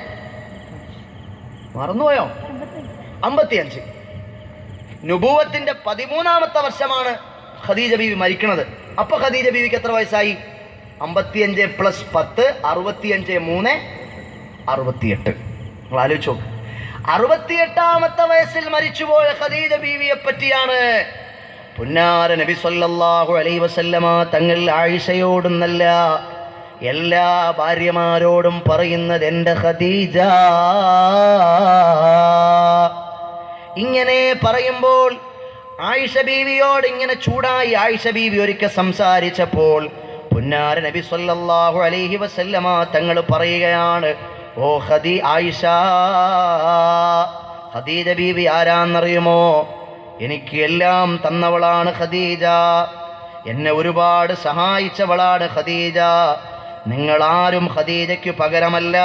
മറന്നുപോയോ? 55. നുബുവത്തിന്റെ 13-ാമത്തെ വർഷമാണ് ഖദീജ ബീവി മരിക്കുന്നത്. അപ്പൊ ഖദീജ ബീവിക്ക് എത്ര വയസ്സായി? 55 + 10 65 3 68. നിങ്ങൾ ആലോചിച്ച് നോക്ക്. 68-ാമത്തെ വയസ്സിൽ മരിച്ചുപോയ ഖദീജ ബീവിയെ പറ്റിയാണ് പുന്നാര നബി സല്ലല്ലാഹു അലൈഹി വസല്ലമ തങ്ങൾ ആയിഷയോടുന്നല്ല എല്ലാ ഭാര്യമാരോടും പറയുന്നത്, എൻ്റെ ഖദീജ. ഇങ്ങനെ പറയുമ്പോൾ ആയിഷ ബീവിയോട് ഇങ്ങനെ ചൂടായി ആയിഷ ബീവി ഒരിക്കൽ സംസാരിച്ചപ്പോൾ പുന്നാര നബി സല്ലല്ലാഹു അലൈഹി വസല്ലമ തങ്ങൾ പറയുകയാണ്, ഓ ആയിഷ, ഖദീജ ബീവി ആരാന്നറിയുമോ? എനിക്ക് എല്ലാം തന്നവളാണ് ഖദീജ, എന്നെ ഒരുപാട് സഹായിച്ചവളാണ് ഖദീജ. നിങ്ങളാരും ഖദീജയ്ക്ക് പകരമല്ല.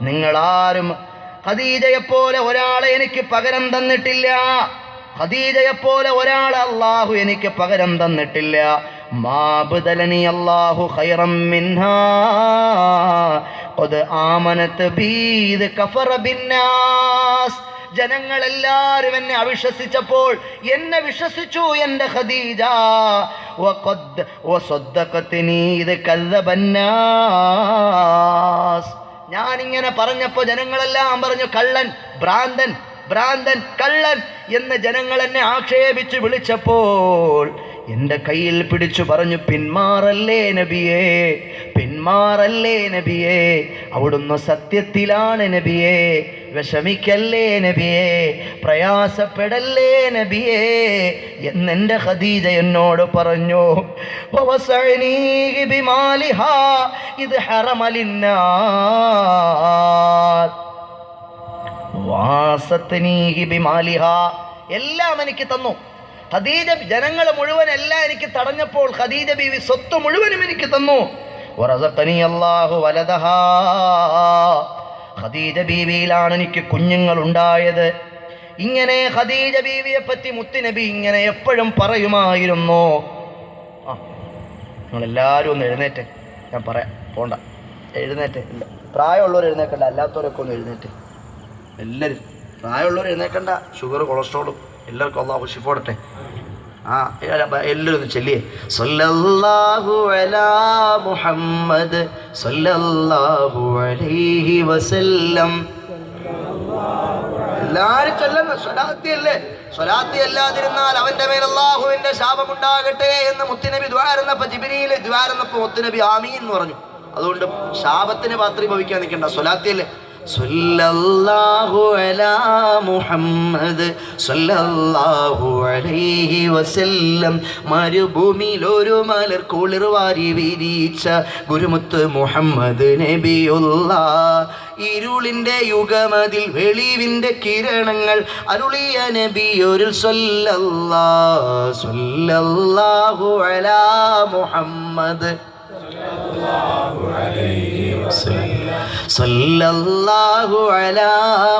നിങ്ങളാരും ഖദീജയെപ്പോലെ ഒരാളെ എനിക്ക് പകരം തന്നിട്ടില്ല. ഖദീജയെപ്പോലെ ഒരാളെ അല്ലാഹു എനിക്ക് പകരം തന്നിട്ടില്ല. മാബ്ദലനി അല്ലാഹു ഖൈറൻ മിൻഹാ ഖദ് ആമനത് ബീദ് കഫറ ബിന്നാസ്. ജനങ്ങളെല്ലാവരും എന്നെ അവിശ്വസിച്ചപ്പോൾ എന്നെ വിശ്വസിച്ചു എൻ്റെ ഖദീജ. വസദ്ദഖത്നി ഇദ് കദ്ദബന്നാസ്. ഞാനിങ്ങനെ പറഞ്ഞപ്പോൾ ജനങ്ങളെല്ലാം പറഞ്ഞു കള്ളൻ, ഭ്രാന്തൻ, ഭ്രാന്തൻ, കള്ളൻ എന്ന് ജനങ്ങൾ എന്നെ ആക്ഷേപിച്ച് വിളിച്ചപ്പോൾ എൻ്റെ കയ്യിൽ പിടിച്ചു പറഞ്ഞു, പിന്മാറല്ലേ നബിയേ, പിന്മാറല്ലേ നബിയേ, അവിടുന്ന് സത്യത്തിലാണ് നബിയേ, വിഷമിക്കല്ലേ നബിയേ, പ്രയാസപ്പെടല്ലേ നബിയേ എന്നെൻ്റെ ഖദീജ എന്നോട് പറഞ്ഞു. ഇത് എല്ലാം എനിക്ക് തന്നു ഖദീജ. ജനങ്ങൾ മുഴുവൻ എല്ലാം എനിക്ക് തടഞ്ഞപ്പോൾ ഖദീജ ബീവി സ്വത്ത് മുഴുവനും എനിക്ക് തന്നു. വറസഖനി അല്ലാഹു വലദഹാ. ഖദീജ ബീവിയിലാണ് എനിക്ക് കുഞ്ഞുങ്ങൾ ഉണ്ടായത്. ഇങ്ങനെ ഖദീജ ബീവിയെ പറ്റി മുത്തുനബി ഇങ്ങനെ എപ്പോഴും പറയുമായിരുന്നു. നിങ്ങളെല്ലാവരും ഒന്ന് എഴുന്നേറ്റ്, ഞാൻ പറയാം, പോണ്ട, എഴുന്നേറ്റ്. ഇല്ല, പ്രായമുള്ളവർ എഴുന്നേക്കണ്ട, അല്ലാത്തവരൊക്കെ ഒന്ന് എഴുന്നേറ്റ്. എല്ലാവരും പ്രായമുള്ളവർ എഴുന്നേക്കണ്ട, ഷുഗർ കൊളസ്ട്രോളും എല്ലാവർക്കും അല്ലാഹു ശിഫ കൊടുക്കട്ടെ. എല്ലാവരും ഒന്ന് ചൊല്ലിയേ, സല്ലല്ലാഹു അലാ മുഹമ്മദ് സല്ലല്ലാഹു അലൈഹി വസല്ലം. എല്ലാരും ചൊല്ലുന്ന സ്വലാത്തിയല്ലേ. സ്വലാത്തി അല്ലാതിരുന്നാൽ അവന്റെ മേൽ അല്ലാഹുവിന്റെ ശാപമുണ്ടാകട്ടെ എന്ന് മുത്തുനബി ദ്വാരുന്നപ്പോ, ജിബ്രീൽ ദ്വാരുന്നപ്പോ മുത്തുനബി ആമീൻ എന്ന് പറഞ്ഞു. അതുകൊണ്ട് ശാപത്തിന് പാത്രീഭവിക്കാൻ നിൽക്കണ്ട, സ്വലാത്തിയല്ലേ. സല്ലല്ലാഹു അലാ മുഹമ്മദ് സല്ലല്ലാഹു അലൈഹി വസല്ലം. മരുഭൂമിയിൽ ഒരു മലർ കുളിർ വാരി വിരിച്ച ഗുരുമുത്ത് മുഹമ്മദ് നബിയുള്ള. ഇരുളിൻ്റെ യുഗമതിൽ വെളിവിൻ്റെ കിരണങ്ങൾ അരുളിയ നബിയൊരു സല്ലല്ലാഹു അലാ മുഹമ്മദ് സല്ലല്ലാഹു അലാ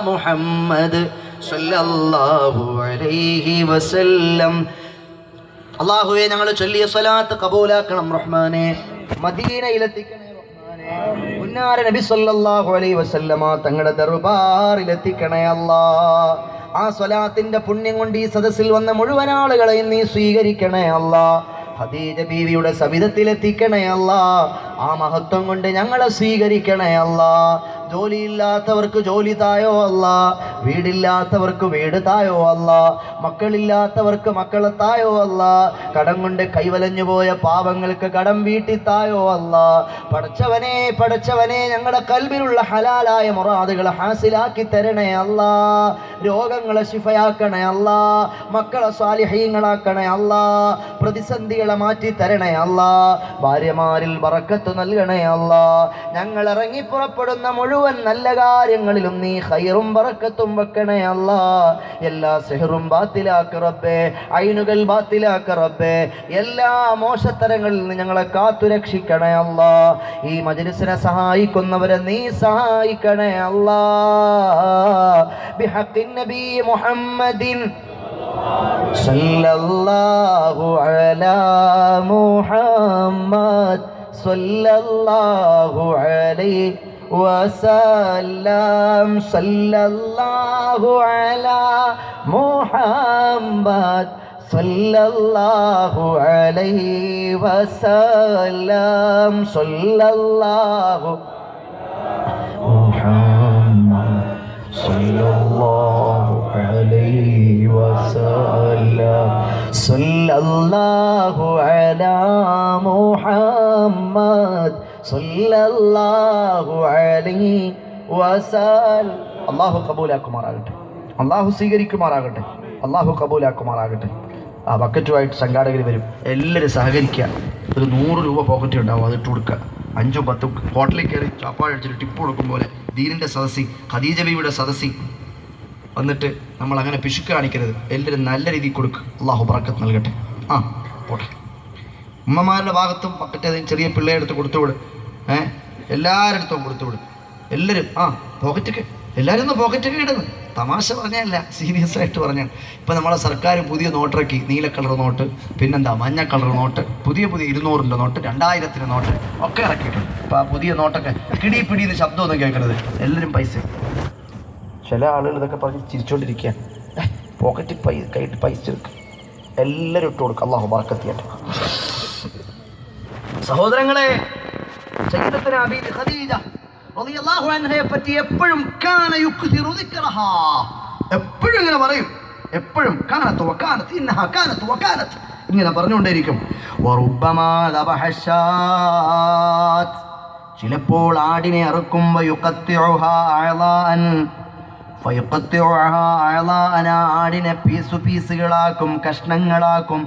മുഹമ്മദ് സല്ലല്ലാഹു അലൈഹി വസല്ലം. അല്ലാഹുവേ, ഞങ്ങൾ ചൊല്ലിയ സ്വലാത്ത് കബൂലാക്കണം റഹ്മാനെ, മദീനയിലെത്തിക്കണേ റഹ്മാനെ, പുന്നാര നബി സല്ലല്ലാഹു അലൈഹി വസല്ലമ തങ്ങളുടെ ദർബാറിലെത്തിക്കണേ അല്ലാ. ആ സ്വലാത്തിന്റെ പുണ്യം കൊണ്ട് ഈ സദസ്സിൽ വന്ന മുഴുവൻ ആളുകളെയും നീ സ്വീകരിക്കണേ അല്ലാ. ഖദീജ ബീവിയുടെ സവിധത്തിലെത്തിക്കണേ അല്ലാ. ആ മഹത്വം കൊണ്ട് ഞങ്ങളെ സ്വീകരിക്കണേ അല്ലാ. ജോലിയില്ലാത്തവർക്ക് ജോലി തായോ അല്ലാ, വീടില്ലാത്തവർക്ക് വീട് തായോ അല്ലാ, മക്കളില്ലാത്തവർക്ക് മക്കളെ തായോ അല്ലാ, കടം കൊണ്ട് കൈവലഞ്ഞു പോയ പാവങ്ങൾക്ക് കടം വീട്ടി തായോ അല്ലാ. പടച്ചവനെ ഞങ്ങളുടെ കൽബിലുള്ള ഹലാലായ മുറാദുകളെ ഹാസിലാക്കി തരണേ അല്ലാ. രോഗങ്ങളെ ശിഫയാക്കണേ അല്ലാ. മക്കളെ സ്വാലിഹീങ്ങളാക്കണേ അല്ലാ. പ്രതിസന്ധികളെ മാറ്റി തരണേ അല്ലാ. ഭാര്യമാരിൽ ബറക്കത്ത് നൽകണേ അല്ലാ. ഞങ്ങൾ ഇറങ്ങി പുറപ്പെടുന്ന മുഴുവൻ നല്ല കാര്യങ്ങളിലും നീ ഖൈറും ബറക്കത്തും വെക്കണേ അല്ലാ. എല്ലാ സിഹറും ബാത്തിലാക്ക റബ്ബേ, ഐനുകൾ ബാത്തിലാക്ക റബ്ബേ. എല്ലാ മോശത്തരങ്ങളിൽ നിന്ന് ഞങ്ങളെ കാത്തുരക്ഷിക്കണേ അല്ലാ. ഈ മജ്‌ലിസിനെ സഹായിക്കുന്നവരെ നീ സഹായിക്കണേ അല്ലാ. ബിഹഖിൻ നബി മുഹമ്മദിൻ സല്ലല്ലാഹു അലാ മുഹമ്മദ് സല്ലല്ലാഹു അലൈഹി വസല്ലം. സല്ലല്ലാഹു അലാ മുഹമ്മദ് സല്ലല്ലാഹു അലൈഹി വസല്ലം. സല്ലല്ലാഹു മുഹമ്മദ് സല്ലല്ലാഹു അലൈഹി വസല്ലം. സല്ലല്ലാഹു അലാ മുഹമ്മദ് സല്ലല്ലാഹു അലൈഹി വസല്ലം. അല്ലാഹു കബൂലാക്കുമാറാകട്ടെ, അല്ലാഹു സ്വീകരിക്കുമാറാകട്ടെ, അല്ലാഹു കബൂലാക്കുമാറാകട്ടെ. ആ ബക്കറ്റുമായിട്ട് സംഘാടകർ വരും, എല്ലാവരും സഹകരിക്കുക. ഒരു 100 രൂപ പോക്കറ്റ് ഉണ്ടാവും, അതിട്ട് കൊടുക്കുക. 5 10 ഹോട്ടലിൽ കയറി ചാപ്പാഴടിച്ചിട്ട് ടിപ്പ് കൊടുക്കും പോലെ ദീനിൻ്റെ സദസ്സി, ഖദീജ ബീവിയുടെ സദസ്സി വന്നിട്ട് നമ്മൾ അങ്ങനെ പിശുക്ക് കാണിക്കരുത്. എല്ലാവരും നല്ല രീതിയിൽ കൊടുക്കുക. അല്ലാഹു ബറക്കത്ത് നൽകട്ടെ. ആ പോട്ടെ. ഉമ്മമാരുടെ ഭാഗത്തും പക്കറ്റ് ചെറിയ പിള്ളേരെ അടുത്ത് കൊടുത്തുവിട്. എല്ലാവരുടെ അടുത്തും കൊടുത്തുവിട്. എല്ലാവരും പോക്കറ്റൊക്കെ എല്ലാവരും ഒന്ന് പോക്കറ്റൊക്കെ ഇടുന്നു. തമാശ പറഞ്ഞല്ല, സീരിയസ് ആയിട്ട് പറഞ്ഞാൽ. ഇപ്പം നമ്മളെ സർക്കാർ പുതിയ നോട്ടിറക്കി. നീല കളർ നോട്ട്, പിന്നെന്താ മഞ്ഞ കളർ നോട്ട്, പുതിയ 200ൻ്റെ നോട്ട്, 2000ൻ്റെ നോട്ട് ഒക്കെ ഇറക്കിയിട്ടുണ്ട്. അപ്പോൾ ആ പുതിയ നോട്ടൊക്കെ കിടി പിടിയെന്ന് ശബ്ദമൊന്നും കേൾക്കരുത്. എല്ലാവരും പൈസ. ചില ആളുകൾ ഇതൊക്കെ പറഞ്ഞ് ചിരിച്ചുകൊണ്ടിരിക്കുക. പോക്കറ്റ് കൈയിട്ട് പൈസ എടുക്കുക. എല്ലാവരും ഇട്ട് കൊടുക്കുക. അല്ലാഹു ബറക്കത്ത് ചെയ്യട്ടെ. സഹോദരങ്ങളെ, സയ്യിദത്തുനാ ബീവി ഖദീജ റളിയല്ലാഹു അൻഹയെ പറ്റി എപ്പോഴും എപ്പോഴും ഇങ്ങനെ പറയും. എപ്പോഴും ഇങ്ങനെ പറഞ്ഞുകൊണ്ടേയിരിക്കും. ചിലപ്പോൾ ആടിനെ അറുക്കുമ്പോൾ ആടിനെ പീസുകളാക്കും, കഷ്ണങ്ങളാക്കും.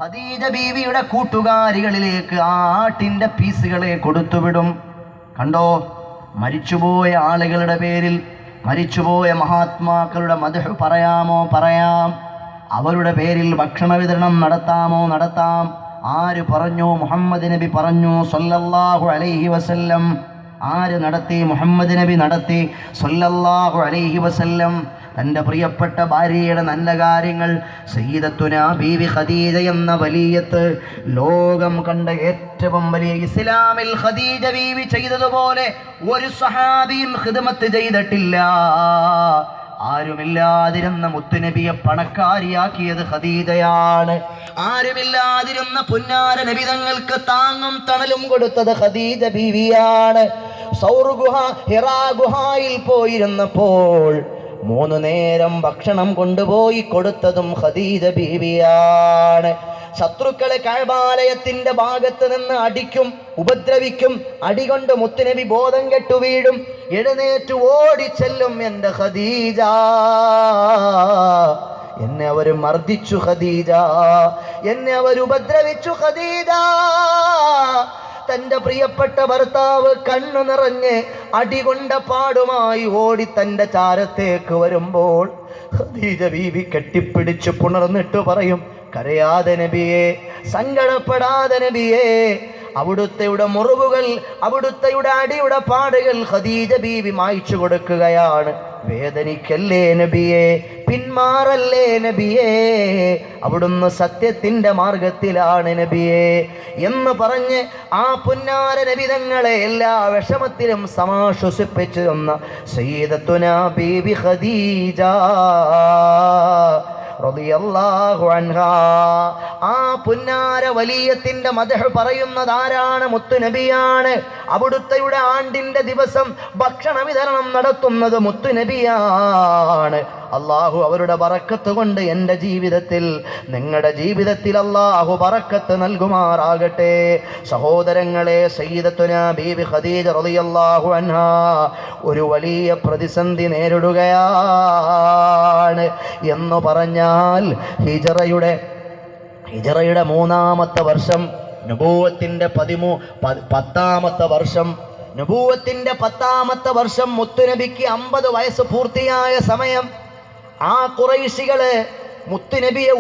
ഖദീജ ബീവിയുടെ കൂട്ടുകാരികളിലേക്ക് ആട്ടിൻ്റെ പീസുകളെ കൊടുത്തുവിടും. കണ്ടോ, മരിച്ചുപോയ ആളുകളുടെ പേരിൽ, മരിച്ചുപോയ മഹാത്മാക്കളുടെ മദ്ഹ് പറയാമോ? പറയാം. അവരുടെ പേരിൽ ഭക്ഷണ വിതരണം നടത്താമോ? നടത്താം. ആര് പറഞ്ഞു? മുഹമ്മദ് നബി പറഞ്ഞു സല്ലല്ലാഹു അലൈഹി വസല്ലം. ആര് നടത്തി? മുഹമ്മദ് നബി നടത്തി സല്ലല്ലാഹു അലൈഹി വസല്ലം. തൻ്റെ പ്രിയപ്പെട്ട ഭാര്യയുടെ നല്ല കാര്യങ്ങൾ സയ്യിദത്തുനാ ബീവി ഖദീജ എന്ന വലിയത്ത്, ലോകം കണ്ട ഏറ്റവും വലിയ ഇസ്ലാമിൽ ഖദീജ ബീവി ചെയ്തതുപോലെ ഒരു സഹാബിയും ഖിദ്മത്ത് ചെയ്തിട്ടില്ല. ആരുമില്ലാതിരുന്ന മുത്തുനബിയെ പണക്കാരിയാക്കിയത് ഖദീജയാണ്. ആരുമില്ലാതിരുന്ന പുന്നാര നബി തങ്ങൾക്ക് താങ്ങും തണലും കൊടുത്തത് ഖദീജ ബീവിയാണ്. സൗർ ഗുഹ, ഹിറാ ഗുഹയിൽ പോയിരുന്നപ്പോൾ 3 നേരം ഭക്ഷണം കൊണ്ടുപോയി കൊടുത്തതും ഖദീജ ബീവിയാണ്. ശത്രുക്കളെ കഅബാലയത്തിന്റെ ഭാഗത്ത് നിന്ന് അടിക്കും, ഉപദ്രവിക്കും. അടികൊണ്ട് മുത്തുനബി ബോധം കെട്ടു വീഴും. എഴുന്നേറ്റ് ഓടിച്ചെല്ലും, എൻ്റെ ഖദീജ, എന്നെ അവർ മർദ്ദിച്ചു ഖദീജ, എന്നെ അവർ ഉപദ്രവിച്ചു ഖദീജ. തൻ്റെ പ്രിയപ്പെട്ട ഭർത്താവ് കണ്ണു നിറഞ്ഞ് അടികൊണ്ട പാടുമായി ഓടി തൻ്റെ ചാരത്തേക്ക് വരുമ്പോൾ ഖദീജ ബീവി കെട്ടിപ്പിടിച്ച് പുണർന്നിട്ട് പറയും, കരയാതെ നബിയേ, സങ്കടപ്പെടാതെ നബിയേ. അവിടുത്തെയുടെ മുറിവുകൾ, അവിടുത്തെയുടെ അടിയുടെ പാടുകൾ ഖദീജ ബീവി മായ്ച്ചു കൊടുക്കുകയാണ്. വേദനിക്കല്ലേ നബിയേ, പിന്മാറല്ലേ നബിയേ, അവിടുന്ന് സത്യത്തിൻ്റെ മാർഗത്തിലാണ് നബിയേ എന്ന് പറഞ്ഞ് ആ പുന്നാര നബിതങ്ങളെ എല്ലാ വിഷമത്തിലും സമാശ്വസിപ്പിച്ചു തന്ന സയ്യിദത്തുനാ ബീബി ഖദീജ റളിയല്ലാഹു അൻഹാ. ആ പുന്നാര വലിയത്തിന്റെ മദ്ഹ് പറയുന്നത് ആരാണ്? മുത്തുനബിയാണ്. അവിടുത്തെയുടെ ആണ്ടിന്റെ ദിവസം ഭക്ഷണ വിതരണം നടത്തുന്നത് മുത്തുനബിയാണ്. അള്ളാഹു അവരുടെ ബറക്കത്ത് കൊണ്ട് എൻ്റെ ജീവിതത്തിൽ, നിങ്ങളുടെ ജീവിതത്തിൽ അള്ളാഹു ബറക്കത്ത് നൽകുമാറാകട്ടെ. സഹോദരങ്ങളെ, സയ്യിദത്തുനാ ബീബി ഖദീജ റളിയല്ലാഹു അൻഹാ ഒരു വലിയ പ്രതിസന്ധി നേരിടുകയാണ്. എന്ന് പറഞ്ഞാൽ ഹിജറയുടെ 3-ാമത്തെ വർഷം, നബൂവത്തിന്റെ 10-ാമത്തെ വർഷം, നബൂവത്തിന്റെ 10-ാമത്തെ വർഷം, മുത്തുനബിക്ക് 50 വയസ്സ് പൂർത്തിയായ സമയം. ആ ഖുറൈശികള് മുത്തുനബിയെ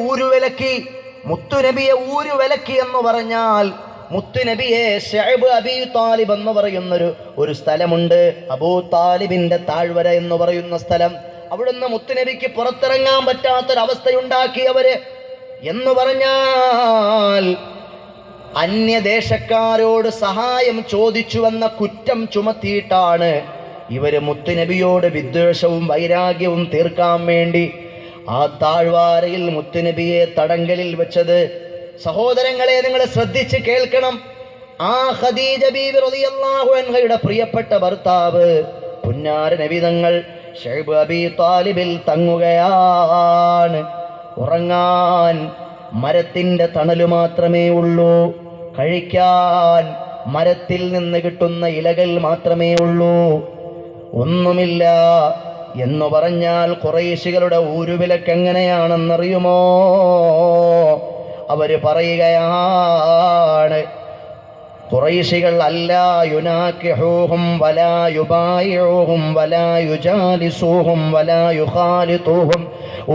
ഊരുവിലക്കി എന്ന് പറഞ്ഞാൽ, മുത്തുനബിയെ ശഅബ് അബീ താലിബ് എന്ന് പറയുന്നൊരു സ്ഥലമുണ്ട്. അബൂ താലിബിന്റെ താഴ്വര എന്ന് പറയുന്ന സ്ഥലം. അവിടുന്ന് മുത്തുനബിക്ക് പുറത്തിറങ്ങാൻ പറ്റാത്തൊരവസ്ഥയുണ്ടാക്കിയവര്. എന്ന് പറഞ്ഞാൽ അന്യദേശക്കാരോട് സഹായം ചോദിച്ചുവെന്ന കുറ്റം ചുമത്തിയിട്ടാണ് ഇവര് മുത്തുനബിയോട് വിദ്വേഷവും വൈരാഗ്യവും തീർക്കാൻ വേണ്ടി ആ താഴ്വാരയിൽ മുത്തുനബിയെ തടങ്കലിൽ വെച്ചത്. സഹോദരങ്ങളെ, നിങ്ങൾ ശ്രദ്ധിച്ച് കേൾക്കണം. ആ ഖദീജ ബീവി റളിയല്ലാഹു അൻഹയുടെ പ്രിയപ്പെട്ട ഭർത്താവ് പുന്നാര നബി തങ്ങൾ ശഅബ് അബീ താലിബിൽ തങ്ങുകയാണ്. ഉറങ്ങാൻ മരത്തിന്റെ തണല് മാത്രമേ ഉള്ളൂ, കഴിക്കാൻ മരത്തിൽ നിന്ന് കിട്ടുന്ന ഇലകൾ മാത്രമേ ഉള്ളൂ, ഒന്നുമില്ല. എന്ന് പറഞ്ഞാൽ ഖുറൈശികളുടെ ഊരുവിലക്ക് എങ്ങനെയാണെന്നറിയുമോ? അവര് പറയുകയാണ്, ഖുറൈശികൾ അല്ലാ യുനാകിഹൂഹും വലാ യുബായിഉഹും വലാ യുജാലിസൂഹും വലാ യുഖാലിതൂഹും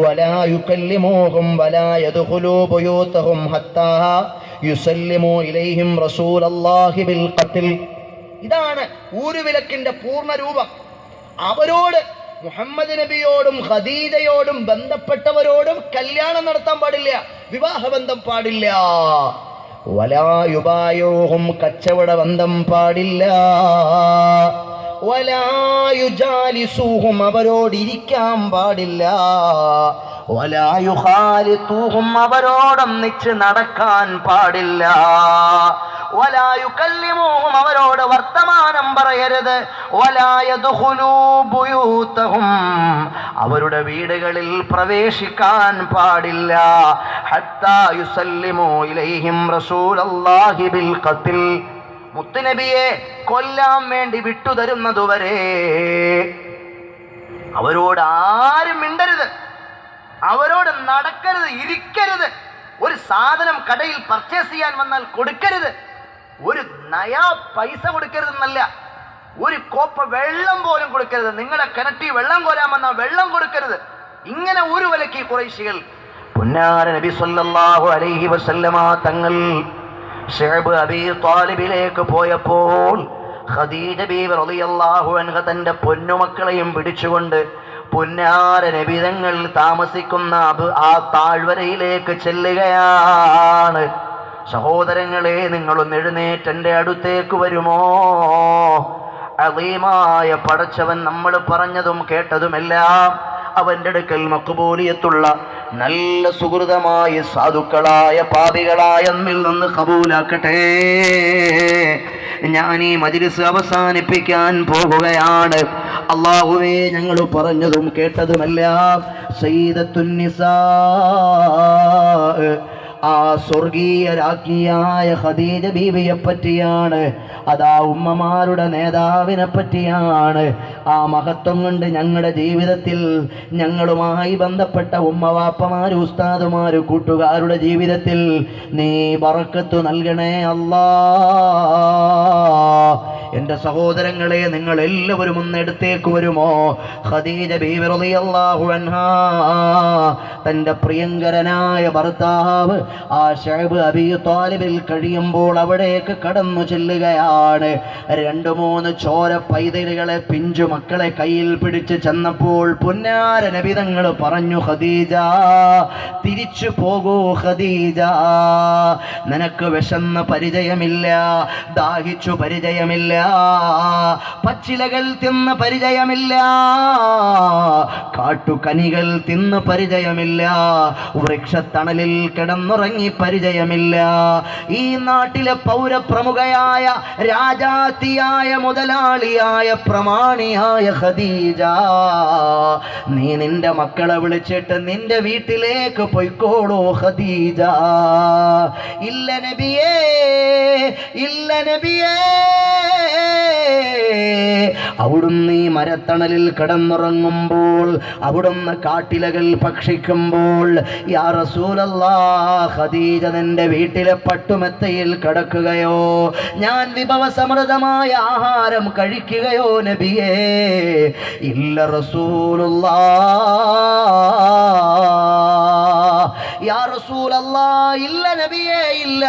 വലാ യുകല്ലിമൂഹും വലാ യദ്ഖുലൂ ബുയൂതഹും ഹത്താ യുസല്ലിമൂ ഇലൈഹിം റസൂലല്ലാഹി ബിൽ ഖത്ൽ. ഇതാണ് ഊരുവിലക്കിന്റെ പൂർണ്ണ രൂപം. അവരോട്, മുഹമ്മദ് നബിയോടും ഖദീജയോടും ബന്ധപ്പെട്ടവരോടും കല്യാണം നടത്താൻ പാടില്ല, വിവാഹബന്ധം പാടില്ല. വലാ യുബായൂഹും, കച്ചവട ബന്ധം പാടില്ല. വലാ യുജാലിസൂഹും, അവരോടിരിക്കാൻ പാടില്ല. വലാ യുഖാലിതൂഹും, അവരോടൊന്നിച്ച് നടക്കാൻ പാടില്ല. വലാ യുകല്ലിമൂഹും, അവരോട് വർത്തമാനം പറയരുത്. വലാ യദ്ഖുലൂ ബുയൂതഹും, അവരുടെ വീടുകളിൽ പ്രവേശിക്കാൻ പാടില്ല. ഹത്താ യുസല്ലിമൂ ഇലൈഹിം റസൂലല്ലാഹി ബിൽ ഖത്ൽ, മുത്തുനബിയെ കൊല്ലാൻ വേണ്ടി വിട്ടുതരുന്നതുവരെ അവരോട് ആരും മിണ്ടരുത്, അവരോട് നടക്കരുത്, ഇരിക്കരുത്. ഒരു സാധനം കടയിൽ പർച്ചേസ് ചെയ്യാൻ വന്നാൽ കൊടുക്കരുത്, ഒരു നയാ പൈസ കൊടുക്കരുതെന്നല്ല, ഒരു കോപ്പ വെള്ളം പോലും കൊടുക്കരുത്. നിങ്ങളുടെ കിണറ്റി വെള്ളം കോരാൻ വന്നാൽ വെള്ളം കൊടുക്കരുത്. ഇങ്ങനെ ഒരു വിലക്കി ഖുറൈശികൾ. പുന്നാര നബി സല്ലല്ലാഹു അലൈഹി വസല്ലമ തങ്ങൾ ശഅബ് അബീ താലിബിലേക്ക് പോയപ്പോൾ ഖദീജ ബീവി റളിയല്ലാഹു അൻഹ തൻ്റെ പൊന്നുമക്കളെയും പിടിച്ചുകൊണ്ട് പുന്നാര നബിതങ്ങൾ താമസിക്കുന്ന ആ താഴ്വരയിലേക്ക് ചെല്ലുകയാണ്. സഹോദരങ്ങളെ, നിങ്ങളൊന്ന് എഴുന്നേറ്റ് എൻ്റെ അടുത്തേക്ക് വരുമോ? അളീമായ പടച്ചവൻ നമ്മൾ പറഞ്ഞതും കേട്ടതുമെല്ലാം അവൻ്റെ അടുക്കൽ മഖ്ബൂലിയത്തുള്ള നല്ല സുഹൃതമായ സാധുക്കളായ പാപികളായ നമ്മിൽ നിന്ന് കബൂലാക്കട്ടെ. ഞാൻ ഈ മജ്‌ലിസ് അവസാനിപ്പിക്കാൻ പോകുകയാണ്. അല്ലാഹുവേ, ഞങ്ങൾ പറഞ്ഞതും കേട്ടതുമെല്ലാം സയ്യിദത്തുൻ നിസാ, ആ സ്വർഗീയ രാജ്ഞിയായ ഖദീജ ബീവിയെ പറ്റിയാണ്. അതാ ഉമ്മമാരുടെ നേതാവിനെ പറ്റിയാണ്. ആ മഹത്വം കൊണ്ട് ഞങ്ങളുടെ ജീവിതത്തിൽ ഞങ്ങളുമായി ബന്ധപ്പെട്ട ഉമ്മവാപ്പമാര്, ഉസ്താദുമാര്, കൂട്ടുകാരുടെ ജീവിതത്തിൽ നീ ബറക്കത്ത് നൽകണേ അല്ലാ. എൻ്റെ സഹോദരങ്ങളെ, നിങ്ങൾ എല്ലാവരും ഒന്ന് എടുത്തേക്ക് വരുമോ? ഖദീജ ബീവി റളിയല്ലാഹു അൻഹാ തൻ്റെ പ്രിയങ്കരനായ ഭർത്താവ് ആ ശഅബ് അബീ ത്വാലിബിൽ കഴിയുമ്പോൾ അവിടേക്ക് കടന്നു ചെല്ലുകയാണ്. 2-3 ചോര പൈതലുകളെ, പിഞ്ചു മക്കളെ കയ്യിൽ പിടിച്ച് ചെന്നപ്പോൾ പുന്നാര നബി തങ്ങൾ പറഞ്ഞു, ഖദീജ, തിരിച്ചു പോകൂ ഖദീജ. നിനക്ക് വിശന്ന് പരിചയമില്ല, ദാഹിച്ചു പരിചയമില്ല, പച്ചിലകൾ തിന്ന് പരിചയമില്ല, കാട്ടുകനികൾ തിന്ന് പരിചയമില്ല, വൃക്ഷത്തണലിൽ കിടന്നുറങ്ങി പരിചയമില്ല. ഈ നാട്ടിലെ പൗരപ്രമുഖയായ രാജാത്തിയായ മുതലാളിയായ പ്രമാണിയായ ഖദീജ, നീ നിന്റെ മക്കളെ വിളിച്ചിട്ട് നിന്റെ വീട്ടിലേക്ക് പൊയ്ക്കോളൂ ഖദീജ. ഇല്ല നബിയേ, ഇല്ല നബിയേ, അവിടുന്ന് ഈ മരത്തണലിൽ കിടന്നുറങ്ങുമ്പോൾ, അവിടുന്ന് കാട്ടിലകൾ ഭക്ഷിക്കുമ്പോൾ, യാ റസൂലല്ലാഹ്, ഖദീജ നിന്റെ വീട്ടിലെ പട്ടുമെത്തയിൽ കിടക്കുകയോ, ഞാൻ വിഭവസമൃദ്ധമായ ആഹാരം കഴിക്കുകയോ നബിയേ? ഇല്ല റസൂലുള്ളാഹ്, യാ റസൂലല്ലാഹ്, ഇല്ല നബിയേ, ഇല്ല.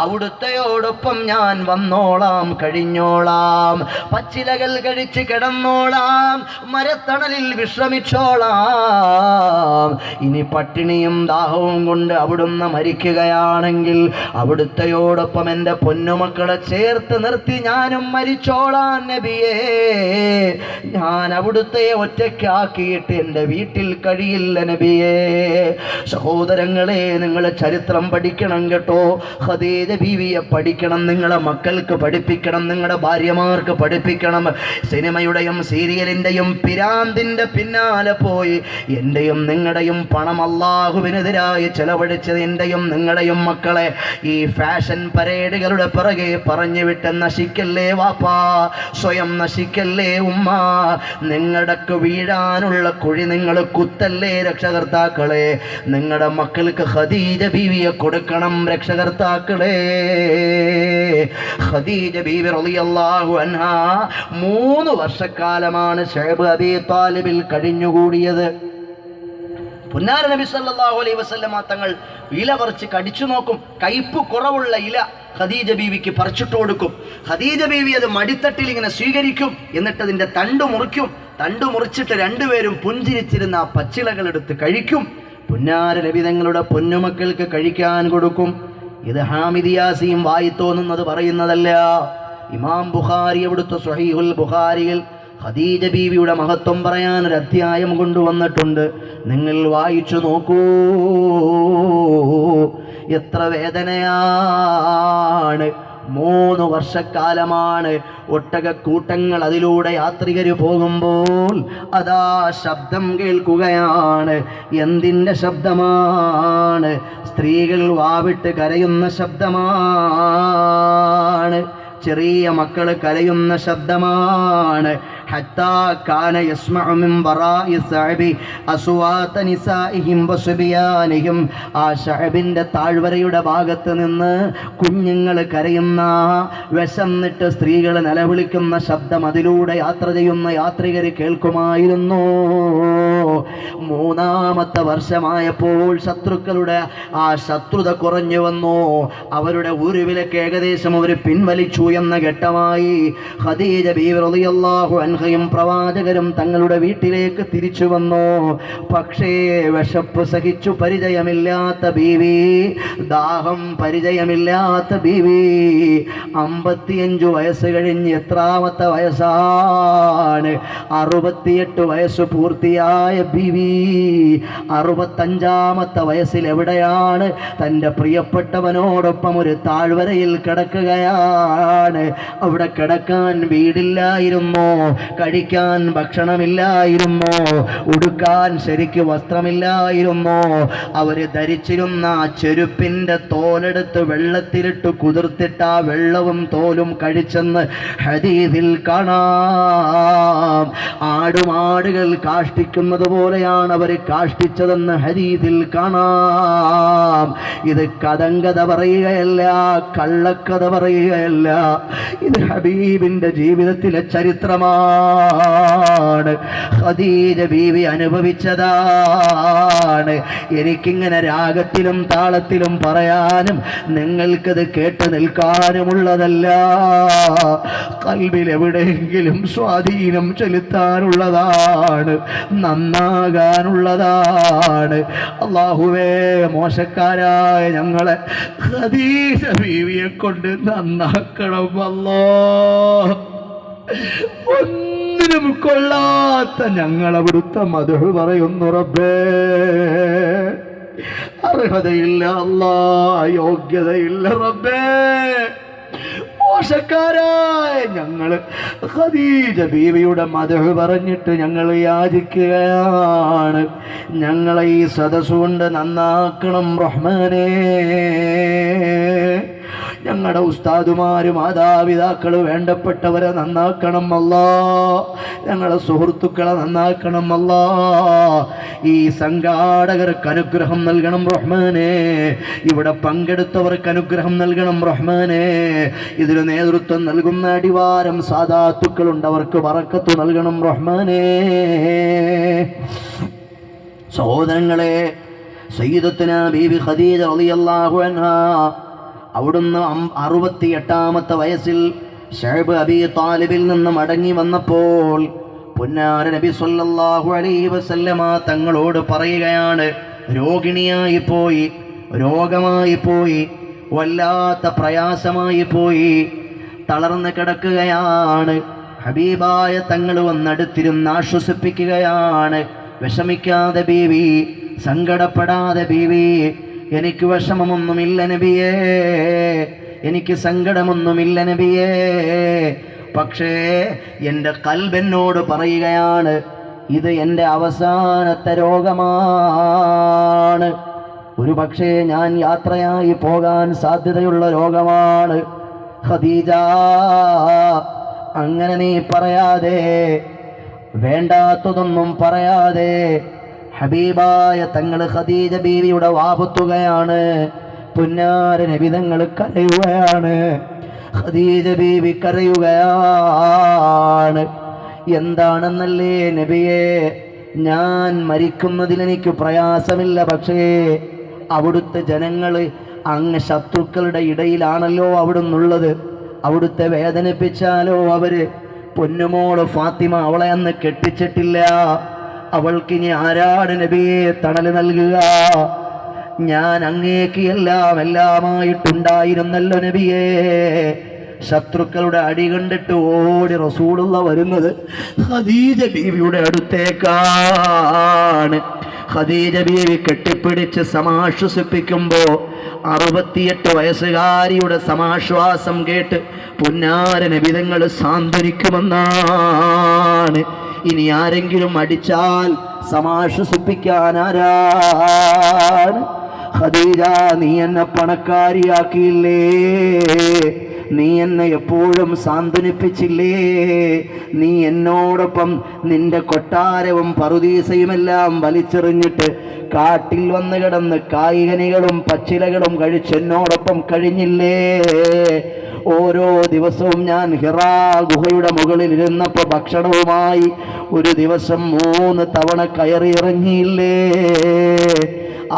അവിടുത്തെയോടൊപ്പം ഞാൻ വന്നോളാം, കഴിഞ്ഞോളാം, പച്ചിലകൾ കഴിച്ച് കിടന്നോളാം, മരത്തണലിൽ വിശ്രമിച്ചോളാം. ഇനി പട്ടിണിയും ദാഹവും കൊണ്ട് അവിടുന്ന് മരിക്കുകയാണെങ്കിൽ അവിടുത്തെയോടൊപ്പം എൻ്റെ പൊന്നുമക്കളെ ചേർത്ത് നിർത്തി ഞാനും മരിച്ചോളാം നബിയേ. ഞാൻ അവിടുത്തെ ഒറ്റയ്ക്കാക്കിയിട്ട് എൻ്റെ വീട്ടിൽ കഴിയില്ല നബിയേ. സഹോദരങ്ങളെ, നിങ്ങൾ ചരിത്രം പഠിക്കണം കേട്ടോ. ഖദീജ ബീവിയെ പഠിക്കണം, നിങ്ങളെ മക്കൾക്ക് പഠിപ്പിക്കണം, നിങ്ങളുടെ ഭാര്യമാർക്ക് പഠിപ്പിക്കണം. സിനിമയുടെയും സീരിയലിൻ്റെയും പിരാന്തിൻ്റെ പിന്നാലെ പോയി എൻ്റെയും നിങ്ങളുടെയും പണം അല്ലാഹുവിനെതിരായി ചെലവഴിച്ചത് എൻ്റെയും നിങ്ങളുടെയും മക്കളെ ഈ ഫാഷൻ പരേഡുകളുടെ പിറകെ പറഞ്ഞു വിട്ട് നശിക്കല്ലേ വാപ്പാ, സ്വയം നശിക്കല്ലേ ഉമ്മ. നിങ്ങളുടെക്ക് വീഴാനുള്ള കുഴി നിങ്ങൾ കുത്തല്ലേ രക്ഷകർത്താക്കളെ. നിങ്ങളുടെ മക്കൾക്ക് ഖദീജ ബീവിയെ കൊടുക്കണം രക്ഷകർത്താക്കളെ. ഖദീജ ബീവി റളിയല്ലാഹു അൻഹാ 3 വർഷക്കാലമാണ് ശഅബ് അബീ ത്വാലിബിൽ കഴിഞ്ഞുകൂടിയത്. പുന്നാര നബി സല്ലല്ലാഹു അലൈഹി വസല്ലമ തങ്ങൾ ഇല പറിച്ച് കടിച്ചു നോക്കും. കയ്പ് കുറവുള്ള ഇല ഖദീജ ബീവിക്ക് പറിച്ചിട്ട് കൊടുക്കും. ഖദീജ ബീവി അത് മടിത്തട്ടിൽ ഇങ്ങനെ സ്വീകരിക്കും. എന്നിട്ട് അതിൻ്റെ തണ്ട് മുറിക്കും. തണ്ട് മുറിച്ചിട്ട് രണ്ടുപേരും പുഞ്ചിരിച്ചിരുന്ന ആ പച്ചിലകൾ എടുത്ത് കഴിക്കും. പുന്നാര നബി തങ്ങളുടെ പൊന്നുമക്കൾക്ക് കഴിക്കാൻ കൊടുക്കും. ഇത് ഹാമിദ് യാസീൻ വായി തോന്നുന്നത് പറയുന്നതല്ല. ഇമാം ബുഖാരി അവിടുത്തെ സ്വഹീഹുൽ ബുഖാരിയിൽ ഖദീജ ബീവിയുടെ മഹത്വം പറയാൻ ഒരു അധ്യായം കൊണ്ടുവന്നിട്ടുണ്ട്. നിങ്ങൾ വായിച്ചു നോക്കൂ. എത്ര വേദനയാണ്. 3 വർഷക്കാലമാണ് ഒട്ടകക്കൂട്ടങ്ങൾ അതിലൂടെ യാത്രികർ പോകുമ്പോൾ അതാ ശബ്ദം കേൾക്കുകയാണ്. എന്തിൻ്റെ ശബ്ദമാണ്? സ്ത്രീകൾ വാവിട്ട് കരയുന്ന ശബ്ദമാണ്. ചെറിയ മക്കൾ കരയുന്ന ശബ്ദമാണ്. ഹത്താ കാന യസ്മഉ മിൻ വറാഇ സഅബി അസ്വാത നിസാഇഹിം വസുബിയാനിഹിം. ആ ശഅബിൻ്റെ താഴ്വരയുടെ ഭാഗത്ത് നിന്ന് കുഞ്ഞുങ്ങൾ കരയുന്ന, വിശന്നിട്ട് സ്ത്രീകൾ നിലവിളിക്കുന്ന ശബ്ദം അതിലൂടെ യാത്ര ചെയ്യുന്ന യാത്രികർ കേൾക്കുമായിരുന്നു. 3-ാമത്തെ വർഷമായപ്പോൾ ശത്രുക്കളുടെ ആ ശത്രുത കുറഞ്ഞു വന്നു. അവരുടെ ഉരുവിലൊക്കെ ഏകദേശം അവർ പിൻവലിച്ചു എന്ന ഘട്ടമായി. ഖദീജ ബീവി റളിയല്ലാഹു അൻഹ ത്വാൽഹയും പ്രവാചകരും തങ്ങളുടെ വീട്ടിലേക്ക് തിരിച്ചു വന്നു. പക്ഷേ വിശപ്പ് സഹിച്ചു പരിചയമില്ലാത്ത ബീവി, ദാഹം പരിചയമില്ലാത്ത ബീവി, 55 വയസ്സ് കഴിഞ്ഞ് എത്രാമത്തെ വയസ്സാണ്? 68 വയസ്സ് പൂർത്തിയായ ബീവി 65ാമത്തെ വയസ്സിൽ എവിടെയാണ്? തൻ്റെ പ്രിയപ്പെട്ടവനോടൊപ്പം ഒരു താഴ്വരയിൽ കിടക്കുകയാണ്. അവിടെ കിടക്കാൻ വീടില്ലായിരുന്നു, കഴിക്കാൻ ഭക്ഷണമില്ലായിരുന്നു, ഉടുക്കാൻ ശരിക്ക് വസ്ത്രമില്ലായിരുന്നു. അവര് ധരിച്ചിരുന്ന ചെരുപ്പിൻ്റെ തോലെടുത്ത് വെള്ളത്തിലിട്ട് കുതിർത്തിട്ട് ആ വെള്ളവും തോലും കഴിച്ചെന്ന് ഹദീസിൽ കാണാം. ആടുമാടുകൾ കാഷ്ടിക്കുന്നത് പോലെയാണ് അവർ കാഷ്ടിച്ചതെന്ന് ഹദീസിൽ കാണാം. ഇത് കഥങ്കഥ പറയുകയല്ല, കള്ളക്കഥ പറയുകയല്ല, ഇത് ഹബീബിന്റെ ജീവിതത്തിലെ ചരിത്രമാണ്. ഖദീജ ബീവി അനുഭവിച്ചതാണ്. എനിക്കിങ്ങനെ രാഗത്തിലും താളത്തിലും പറയാനും നിങ്ങൾക്കത് കേട്ട് നിൽക്കാനുമുള്ളതല്ല. ഖൽബിൽ എവിടെയെങ്കിലും സ്വാധീനം ചെലുത്താനുള്ളതാണ്, നന്നാകാനുള്ളതാണ്. അല്ലാഹുവേ, മോശക്കാരായ ഞങ്ങളെ ഖദീജ ബീവിയെ കൊണ്ട് നന്നാക്കണം അല്ലാഹ്. ഒന്നിനും കൊള്ളാത്ത ഞങ്ങളവിടുത്തെ മദ്ഹ് പറയുന്നു റബ്ബേ. അർഹതയില്ല അല്ലാ, യോഗ്യതയില്ല റബ്ബേ. മോശക്കാരായ ഞങ്ങൾ ഖദീജ ബീവിയുടെ മദ്ഹ് പറഞ്ഞിട്ട് ഞങ്ങൾ യാചിക്കുകയാണ്. ഞങ്ങളെ ഈ സദസ്സുകൊണ്ട് നന്നാക്കണം റഹ്മാനേ. ഞങ്ങളുടെ ഉസ്താദുമാര്, മാതാപിതാക്കൾ, വേണ്ടപ്പെട്ടവരെ നന്നാക്കണം അല്ലാ. ഞങ്ങളുടെ സുഹൃത്തുക്കളെ നന്നാക്കണം അല്ലാ. ഈ സംഘാടകർക്ക് അനുഗ്രഹം നൽകണം റഹ്മാനേ. ഇവിടെ പങ്കെടുത്തവർക്ക് അനുഗ്രഹം നൽകണം റഹ്മാനേ. ഇതിന് നേതൃത്വം നൽകുന്ന അടിവാരം സാദാത്തുക്കളുണ്ട്, അവർക്ക് ബറക്കത്ത് നൽകണം റഹ്മാനേ. സഹോദരങ്ങളെ, സയ്യിദത്തുനാ ബീബി ഖദീജ റളിയല്ലാഹു അൻഹാ അവിടുന്ന് 68ാമത്തെ വയസ്സിൽ ശഅബ് അബീ താലിബിൽ നിന്ന് മടങ്ങി വന്നപ്പോൾ പുന്നാര നബി സല്ലല്ലാഹു അലൈഹി വസല്ലമ തങ്ങളോട് പറയുകയാണ്, രോഗിണിയായി പോയി, രോഗമായി പോയി, വല്ലാത്ത പ്രയാസമായി പോയി, തളർന്ന് കിടക്കുകയാണ്. ഹബീബായ തങ്ങൾ വന്നടുത്തിരുന്ന് ആശ്വസിപ്പിക്കുകയാണ്. വിഷമിക്കാതെ ബീവി, സങ്കടപ്പെടാതെ ബീവി, എനിക്ക് വിഷമമൊന്നുമില്ല നബിയേ, എനിക്ക് സങ്കടമൊന്നുമില്ല നബിയേ. പക്ഷേ എൻ്റെ ഖൽബെന്നോട് പറയുകയാണ്, ഇത് എൻ്റെ അവസാനത്തെ രോഗമാണ്. ഒരു പക്ഷേ ഞാൻ യാത്രയായി പോകാൻ സാധ്യതയുള്ള രോഗമാണ്. ഖദീജ, അങ്ങനെ നീ പറയാതെ, വേണ്ടാത്തതൊന്നും പറയാതെ ഹബീബായ തങ്ങൾ ഖദീജ ബീവിയുടെ വാപത്തുകയാണ്. പുന്നാര നബി തങ്ങൾ കരയുകയാണ്, ഖദീജ ബീവി കരയുകയാണ്. എന്താണെന്നല്ലേ നബിയെ, ഞാൻ മരിക്കുന്നതിൽ എനിക്ക് പ്രയാസമില്ല, പക്ഷേ അവിടുത്തെ ജനങ്ങൾ അങ്ങ് ശത്രുക്കളുടെ ഇടയിലാണല്ലോ അവിടുന്നുള്ളത്. അവിടുത്തെ വേദനിപ്പിച്ചാലോ അവര്, പൊന്നുമോള് ഫാത്തിമ, അവളെ അന്ന് കെട്ടിച്ചിട്ടില്ല, അവൾക്കിനി ആരാണ് നബിയെ തണല് നൽകുക? ഞാൻ അങ്ങേക്ക് എല്ലാമായിട്ടുണ്ടായിരുന്നല്ലോ നബിയേ. ശത്രുക്കളുടെ അടി കണ്ടിട്ട് ഓടി റസൂലുള്ള വരുന്നത് ഖദീജ ബീവിയുടെ അടുത്തേക്കാണ്. ഖദീജ ബീവി കെട്ടിപ്പിടിച്ച് സമാശ്വസിപ്പിക്കുമ്പോ 68 വയസ്സുകാരിയുടെ സമാശ്വാസം കേട്ട് പുന്നാര നബി തങ്ങൾ സാന്ത്വനിക്കുമെന്നാണ്. ഇനി ആരെങ്കിലും അടിച്ചാൽ സമാശ്വസിപ്പിക്കാൻ ആരാണ്? ഖദീജ, നീ എന്നെ പണക്കാരിയാക്കിയില്ലേ, നീ എന്നെ എപ്പോഴും സാന്ത്വനിപ്പിച്ചില്ലേ, നീ എന്നോടൊപ്പം നിന്റെ കൊട്ടാരവും പറുദീസയുമെല്ലാം വലിച്ചെറിഞ്ഞിട്ട് കാട്ടിൽ വന്ന് കിടന്ന് കായികനികളും പച്ചിലകളും കഴിച്ച് എന്നോടൊപ്പം കഴിഞ്ഞില്ലേ? ഓരോ ദിവസവും ഞാൻ ഹിറാ ഗുഹയുടെ മുകളിൽ ഇരുന്നപ്പോൾ ഭക്ഷണവുമായി ഒരു ദിവസം 3 തവണ കയറി ഇറങ്ങിയില്ലേ?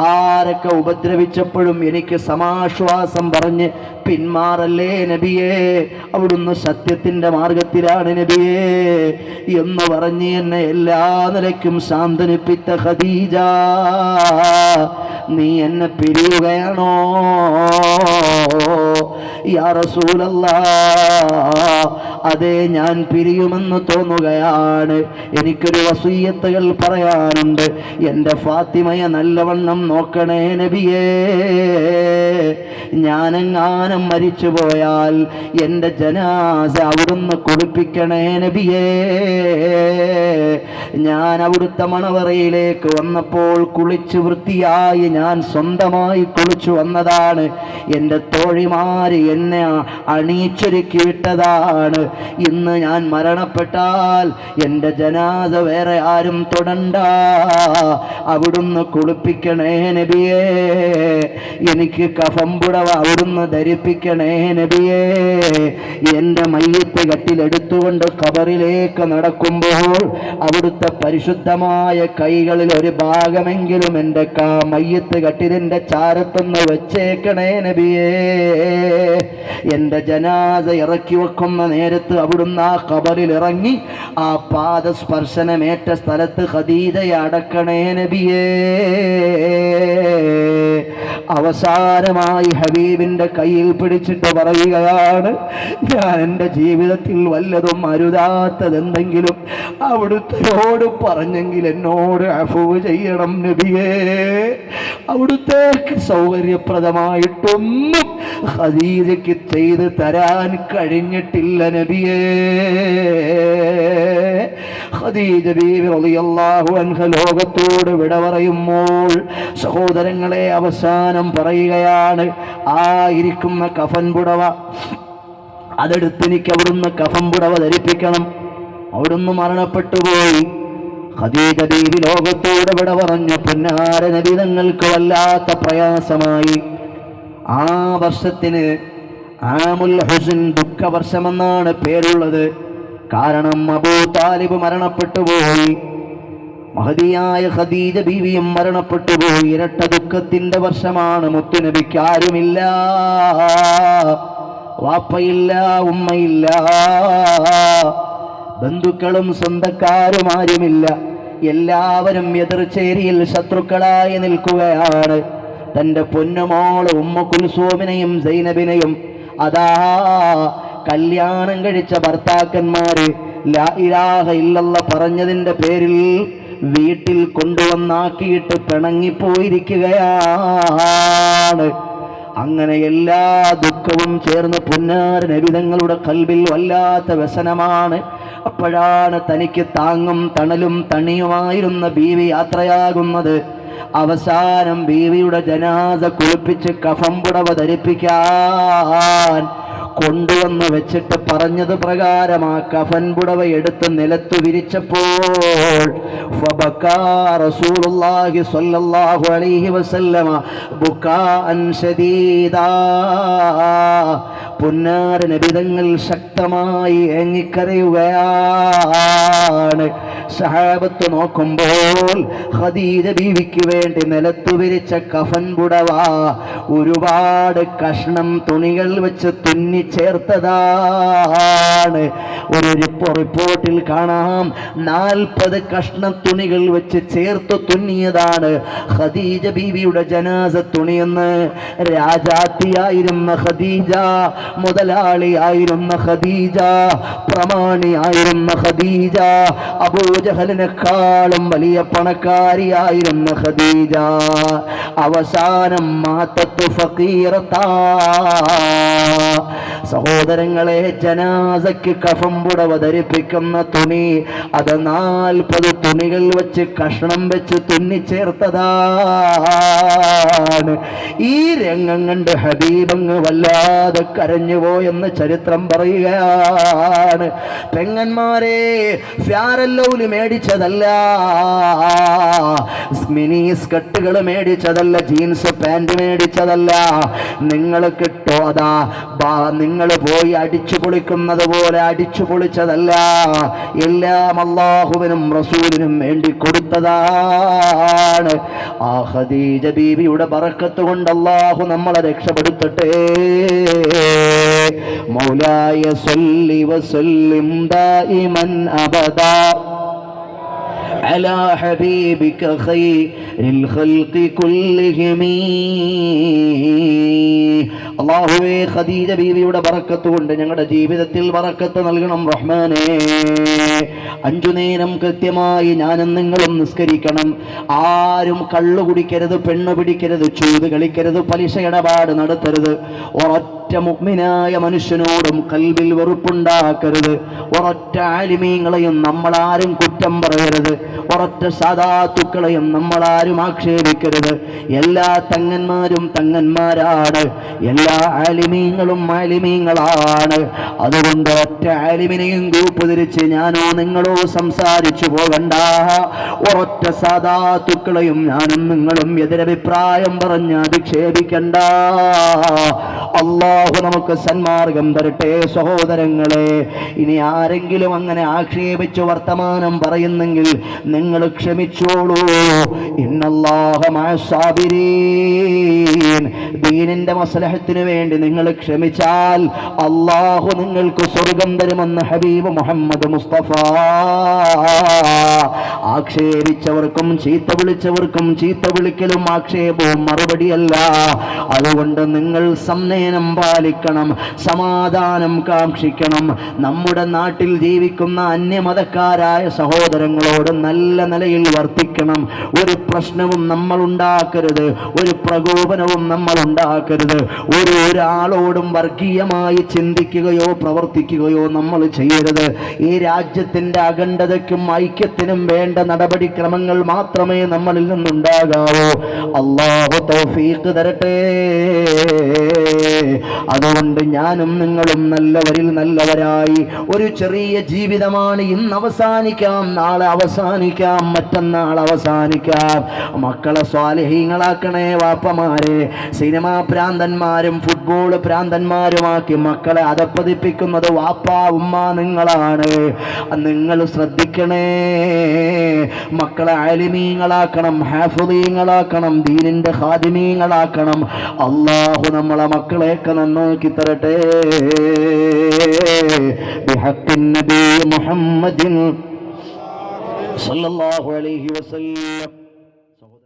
ആരൊക്കെ ഉപദ്രവിച്ചപ്പോഴും എനിക്ക് സമാശ്വാസം പറഞ്ഞ് പിന്മാറല്ലേ നബിയേ, അവിടുന്ന് സത്യത്തിൻ്റെ മാർഗത്തിലാണ് നബിയേ എന്ന് പറഞ്ഞ് എന്നെ എല്ലാ നിലയ്ക്കും സാന്ത്വനിപ്പിച്ച ഖദീജ, നീ എന്നെ പിരിയുകയാണോ യാ റസൂലല്ലാഹ്? അതെ, ഞാൻ പിരിയുമെന്ന് തോന്നുകയാണ്. എനിക്കൊരു വസിയ്യത്തുകൾ പറയാനുണ്ട്. എൻ്റെ ഫാത്തിമയെ നല്ലവണ്ണം നോക്കണേ നബിയേ. ഞാനെങ്ങാനും മരിച്ചു പോയാൽ എൻ്റെ ജനാസ അവിടുന്ന് കുളിപ്പിക്കണേ നബിയേ. ഞാൻ അവിടുത്തെ മണവറയിലേക്ക് വന്നപ്പോൾ കുളിച്ച് വൃത്തിയായി ഞാൻ സ്വന്തമായി കുളിച്ചു വന്നതാണ്. എൻ്റെ തോഴിമാര് എന്നെ അണിയിച്ചൊരുക്കി വിട്ടതാണ്. ഇന്ന് ഞാൻ മരണപ്പെട്ടാൽ എൻ്റെ ജനാസ വേറെ ആരും തൊടണ്ട, അവിടുന്ന് കുളിപ്പിക്കണേ നബിയേ. എനിക്ക് കഫംപുടവ അവിടുന്ന് ധരിപ്പിക്കണേ നബിയേ. എൻ്റെ മയ്യത്ത് കട്ടിലെടുത്തുകൊണ്ട് ഖബറിലേക്ക് നടക്കുമ്പോൾ അവിടുത്തെ പരിശുദ്ധമായ കൈകളിൽ ഒരു ഭാഗമെങ്കിലും എൻ്റെ മയ്യത്ത് കട്ടിലിൻ്റെ ചാരത്തൊന്ന് വെച്ചേക്കണേ നബിയേ. എൻ്റെ ജനാസ ഇറക്കി വെക്കുന്ന നേരത്ത് അവിടുന്ന് ആ ഖബറിൽ ഇറങ്ങി ആ പാദസ്പർശനമേറ്റ സ്ഥലത്ത് ഖദീജയെ അടക്കണേ നബിയേ. അവസാനമായി ഹബീബിൻ്റെ കയ്യിൽ പിടിച്ചിട്ട് പറയുകയാണ്, ഞാൻ എൻ്റെ ജീവിതത്തിൽ വല്ലതും അരുതാത്തതെന്തെങ്കിലും അവിടുത്തെയോട് പറഞ്ഞെങ്കിൽ എന്നോട് അഫ്വ് ചെയ്യണം നബിയേ. അവിടുത്തേക്ക് സൗകര്യപ്രദമായിട്ടൊന്നും ഖദീജയ്ക്ക് ചെയ്ത് തരാൻ കഴിഞ്ഞിട്ടില്ല നബിയേ. ഖദീജ ബീവി റളിയല്ലാഹു അൻഹ ലോകത്തോട് വിട പറയുമ്പോൾ സഹോദരങ്ങളെ അവസാനം പറയുകയാണ്, ആ ഇരിക്കുന്ന കഫൻ പുടവ അതെടുത്ത് എനിക്ക് അവിടുന്ന് കഫൻ പുടവ ധരിപ്പിക്കണം. അവിടുന്ന് മരണപ്പെട്ടുപോയി. ഖദീജ ബീവി ലോകത്തോട് വിട പറഞ്ഞു. പൊന്നാര നബി തങ്ങൾക്ക് വല്ലാത്ത പ്രയാസമായി. ആ വർഷത്തിന് ആമുൽ ഹുസ്ൻ, ദുഃഖവർഷമെന്നാണ് പേരുള്ളത്. കാരണം അബൂ താലിബ് മരണപ്പെട്ടുപോയി, മഹദിയായ ഖദീജ ബീവിയും മരണപ്പെട്ടുപോയി. ഇരട്ട ദുഃഖത്തിന്റെ വർഷമാണ്. മുത്തുനബിക്ക് ആരുമില്ല, വാപ്പയില്ല, ഉമ്മയില്ല, ബന്ധുക്കളും സ്വന്തക്കാരും ആരുമില്ല. എല്ലാവരും എതിർചേരിയിൽ ശത്രുക്കളായി നിൽക്കുകയാണ്. തൻ്റെ പൊന്നുമോള് ഉമ്മ കുൽസൂമിനെയും സൈനബിനെയും അതാ കല്യാണം കഴിച്ച ഭർത്താക്കന്മാര് ലാ ഇലാഹ ഇല്ലല്ലാഹ് പറഞ്ഞതിൻ്റെ പേരിൽ വീട്ടിൽ കൊണ്ടുവന്നാക്കിയിട്ട് പിണങ്ങിപ്പോയിരിക്കുകയാണ്. അങ്ങനെ എല്ലാ ദുഃഖവും ചേർന്ന് പൊന്നാര നബിതങ്ങളുടെ കൽബിൽ വല്ലാത്ത വ്യസനമാണ്. അപ്പോഴാണ് തനിക്ക് താങ്ങും തണലും തണിയുമായിരുന്ന ബീവി യാത്രയാകുന്നത്. അവസാനം ബീവിയുടെ ജനാസ കുളിപ്പിച്ച് കഫം പുടവ ധരിപ്പിക്കാൻ കൊണ്ടുവന്ന് വെച്ചിട്ട് പറഞ്ഞത് പ്രകാരം ആ കഫൻ പുടവ എടുത്ത് നിലത്തു വിരിച്ചപ്പോൾ ഫബകാ റസൂലുള്ളാഹി സ്വല്ലല്ലാഹു അലൈഹി വസല്ലമ ബുകാഅൻ ശദീദാ. പുന്നാര നബിതങ്ങൾ ശക്തമായി ഏങ്ങിക്കരയുകയാണ്. സഹാബത്ത് നോക്കുമ്പോൾ ഖദീജ ബീവിക്ക് വേണ്ടി നിലത്തു വിരിച്ച കഫൻ പുടവ ഒരുപാട് കഷ്ണം തുണികൾ വെച്ച് തുന്നി ചേർത്തതാണ്. ഒരു റിപ്പോർട്ടിൽ കാണാം 40 കഷ്ണ തുണികൾ വെച്ച് ചേർത്ത് തുന്നിയതാണ് ഖദീജ ബീവിയുടെ ജനാസ തുണിയെന്ന്. രാജാത്തിയായിരുന്ന ഖദീജ, മുതലാളിയായിരുന്ന ഖദീജ, പ്രമാണിയായിരുന്ന ഖദീജ, അബൂജഹലിനെക്കാളും വലിയ പണക്കാരിയായിരുന്ന ഖദീജ അവസാനം മാതത്തു ഫഖീറത്താ. സഹോദരങ്ങളെ, ജനാസയ്ക്ക് കഫം പുടവ ധരിപ്പിക്കുന്ന തുണി അത് 40 തുണികൾ വെച്ച് കഷ്ണം വെച്ച് തുന്നിച്ചേർത്തതാണ്. ഈ രംഗം കണ്ട് ഹബീബങ്ങ് വല്ലാതെ കരഞ്ഞുപോയെന്ന് ചരിത്രം പറയുകയാണ്. പെങ്ങന്മാരെ, ഫാരല്ലൗല് മേടിച്ചതല്ല, മിനി സ്കട്ടുകൾ മേടിച്ചതല്ല, ജീൻസ് പാൻറ് മേടിച്ചതല്ല. നിങ്ങൾ കിട്ടോ അതാ നിങ്ങൾ പോയി അടിച്ചു പൊളിക്കുന്നത് പോലെ അടിച്ചു പൊളിച്ചതല്ല, എല്ലാം അല്ലാഹുവിനും റസൂലിനും വേണ്ടി കൊടുത്തതാണ്. ആ ഖദീജ ബീവിയുടെ ബറക്കത്ത് കൊണ്ട് അല്ലാഹു നമ്മളെ രക്ഷപ്പെടുത്തട്ടെ. മൗലായ സല്ലി വസല്ലിം ദായിമൻ അബദാ അലാ ഹബീബിക ഖൈറിൽ ഖൽഖി കുല്ലിഹിം. അല്ലാഹുവേ, ഖദീജ ബീവിയുടെ ബറക്കത്ത് കൊണ്ട് ഞങ്ങളുടെ ജീവിതത്തിൽ ബറക്കത്ത് നൽകണം റഹ്മാനേ. 5 നേരം കൃത്യമായി ഞാനും നിങ്ങളും നിസ്കരിക്കണം. ആരും കള്ളു കുടിക്കരുത്, പെണ്ണ് പിടിക്കരുത്, ചൂത് കളിക്കരുത്, പലിശ ഇടപാട് നടത്തരുത്. ഒരൊറ്റ മുഅ്മിനായ മനുഷ്യനോടും കൽബിൽ വെറുപ്പുണ്ടാക്കരുത്. ഒരൊറ്റ ആലിമീങ്ങളെയും നമ്മളാരും കുറ്റം പറയരുത്. ഒരൊറ്റ സാദാത്തുക്കളെയും നമ്മളാരും ആക്ഷേപിക്കരുത്. എല്ലാ തങ്ങന്മാരും തങ്ങന്മാരാണ്, എല്ലാ ആലിമീങ്ങളും ആലിമീങ്ങളാണ്. അതുകൊണ്ട് ഒറ്റ ആലിമിനെയും ഗ്രൂപ്പ് തിരിച്ച് ഞാനോ നിങ്ങളോ സംസാരിച്ചു പോകണ്ട. ഒരൊറ്റ സാദാത്തുക്കളെയും ഞാനും നിങ്ങളും എതിരഭിപ്രായം പറഞ്ഞ് അധിക്ഷേപിക്കണ്ട. അല്ലാഹു നമുക്ക് സന്മാർഗം തരട്ടെ. സഹോദരങ്ങളെ, ഇനി ആരെങ്കിലും അങ്ങനെ ആക്ഷേപിച്ചു വർത്തമാനം പറയുന്നെങ്കിൽ നിങ്ങൾ ക്ഷമിച്ചോളൂ. ഇന്നല്ലാഹ മഅസ്സാബിരീൻ. ദീനിന്റെ മസ്ലഹത്തിന് വേണ്ടി നിങ്ങൾ ക്ഷമിച്ചാൽ അല്ലാഹു നിങ്ങൾക്ക് സ്വർഗം തരുമെന്ന് ഹബീബ് മുഹമ്മദ് മുസ്തഫ. ആക്ഷേപിച്ചവർക്കും ചീത്ത വിളിച്ചവർക്കും ചീത്ത വിളിക്കലും ആക്ഷേപവും മറുപടിയല്ല. അതുകൊണ്ട് നിങ്ങൾ സംനയനം പാലിക്കണം, സമാധാനം കാക്ഷിക്കണം. നമ്മുടെ നാട്ടിൽ ജീവിക്കുന്ന അന്യമതക്കാരായ സഹോദരങ്ങളോട് നല്ല നിലയിൽ വർത്തിക്കണം. ഒരു പ്രശ്നവും നമ്മൾ ഉണ്ടാക്കരുത്, ഒരു പ്രകോപനവും നമ്മൾ ഉണ്ടാക്കരുത്. ഒരാളോടും വർഗീയമായി ചിന്തിക്കുകയോ പ്രവർത്തിക്കുകയോ നമ്മൾ ചെയ്യരുത്. ഈ രാജ്യത്തിന്റെ അഖണ്ഡതയ്ക്കും ഐക്യത്തിനും വേണ്ട നടപടിക്രമങ്ങൾ മാത്രമേ നമ്മളിൽ നിന്നുണ്ടാകാവൂ. അല്ലാഹു തൗഫീഖ് തരട്ടെ. അതുകൊണ്ട് ഞാനും നിങ്ങളും നല്ലവരിൽ നല്ലവരായി. ഒരു ചെറിയ ജീവിതമാണ്, ഇന്ന് അവസാനിക്കാം, നാളെ അവസാനിക്കാം, മറ്റന്നാൾ അവസാനിക്കാം. മക്കളെ സ്വാലിഹീങ്ങളാക്കണേ വാപ്പമാരെ. സിനിമാ ഭ്രാന്തന്മാരും ഫുട്ബോൾ ഭ്രാന്തന്മാരുമാക്കി മക്കളെ അധപ്പതിപ്പിക്കുന്നത് വാപ്പ ഉമ്മ നിങ്ങളാണ്. നിങ്ങൾ ശ്രദ്ധിക്കണേ. മക്കളെ ആലിമീങ്ങളാക്കണം, ഹാഫിളീങ്ങളാക്കണം, ദീനിന്റെ ഖാദിമീങ്ങളാക്കണം. അല്ലാഹു നമ്മളെ മക്കളെയൊക്കെ നന്നാക്കി തരട്ടെ. ബിഹഖിൻ നബി മുഹമ്മദിൻ സല്ലല്ലാഹു അലൈഹി വസല്ലം.